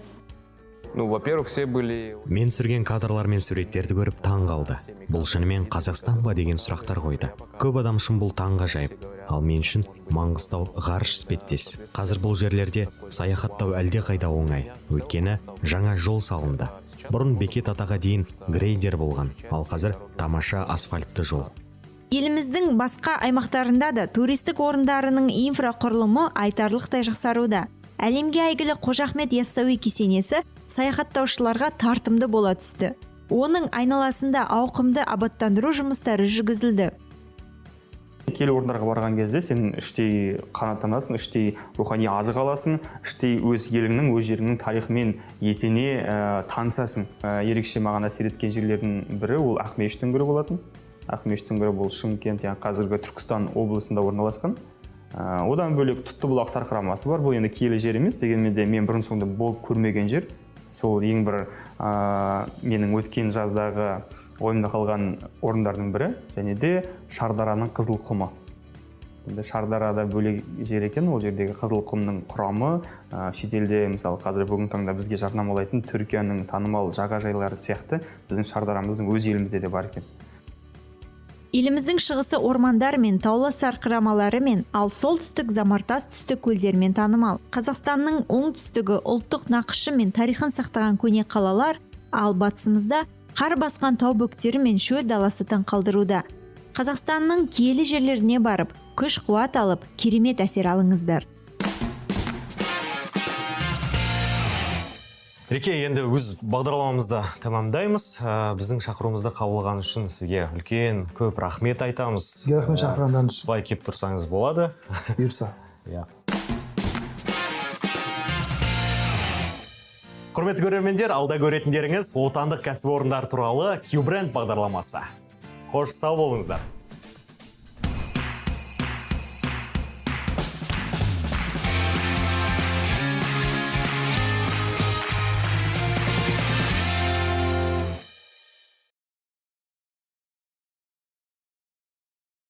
Speaker 16: Во-первых, все были...
Speaker 1: Мен сүрген кадрлар мен суреттерді көріп таң қалды. Бұл шынымен Қазақстан ба деген сұрақтар қойды. Көп адам үшін бұл таңға жайып. Ал мен үшін Маңғыстау ғарыш іспеттес. Қазір бұл жерлерде саяхаттау әлде қайда оңай. Өйткені жаңа жол салынды. Бұрын Бекет атаға дейін грейдер болған. Ал қазір тамаша асфальтты жол.
Speaker 7: Еліміздің басқа аймақтарында да туристік орындарының инфрақұрылымы айтарлықтай жақсаруда. Әлемге әйгілі Қожа Ахмет Яссауи кесенесі саяхаттаушыларға тартымды бола түсті. Оның айналасында ауқымды абаттандыру жұмыстары жүргізілді.
Speaker 8: Киелі орындарға барған кезде сен іштей қанаттанасың, іштей рухани азық аласың, іштей өз еліңнің, өз жеріңнің тарихымен етене танысасың. Ерекше маған әсер еткен жерлердің бірі ол Ақмешіттің бірі болатын. Ақмешіттің бірі бұл Шымкент, қазіргі Түркістан облысында орналасқан. Одан бөлек Тұттыбұлақ сарқырамасы бар. Бұл енді киелі жер емес, дегенмен де мен бұрын соңды болып көрмеген жер. Сол ең бір менің өткен жаздағы ойымда қалған орындардың бірі, және де Шардараның қызыл құмы. Шардарада бөлек жер екен, ол жердегі қызыл құмның құрамы шетелде, мысалы қазір бүгінгі таңда бізге жарнамалайтын Түркияның танымал жағажайлары сияқты біздің Шардарамыздың өз елімізде де бар екен.
Speaker 7: Еліміздің шығысы ормандар мен таулы сарқырамалары мен, ал солтүстік замартас түсті көлдермен танымал. Қазақстанның оңтүстігі ұлттық нақышы мен тарихын сақтаған көне қалалар, ал батысымызда қар басқан тау бөктері мен шөл даласы таңқалдыруда. Қазақстанның киелі жерлеріне барып, күш қуат алып, керемет әсер алыңыздар.
Speaker 1: Реке, енді өз бағдарламамызды тамамдаймыз. Біздің шақыруымызды қабылған үшін сізге үлкен көп рахмет айтамыз.
Speaker 3: Сізге рахмет шақырғандарыңыз үшін.
Speaker 1: Солай кеп тұрсаңыз болады.
Speaker 3: Бұйырса.
Speaker 1: Құрметті көрермендер, алда көретіндеріңіз отандық кәсіпорындар туралы Q-бренд бағдарламасы. Қош сау болыңыздар.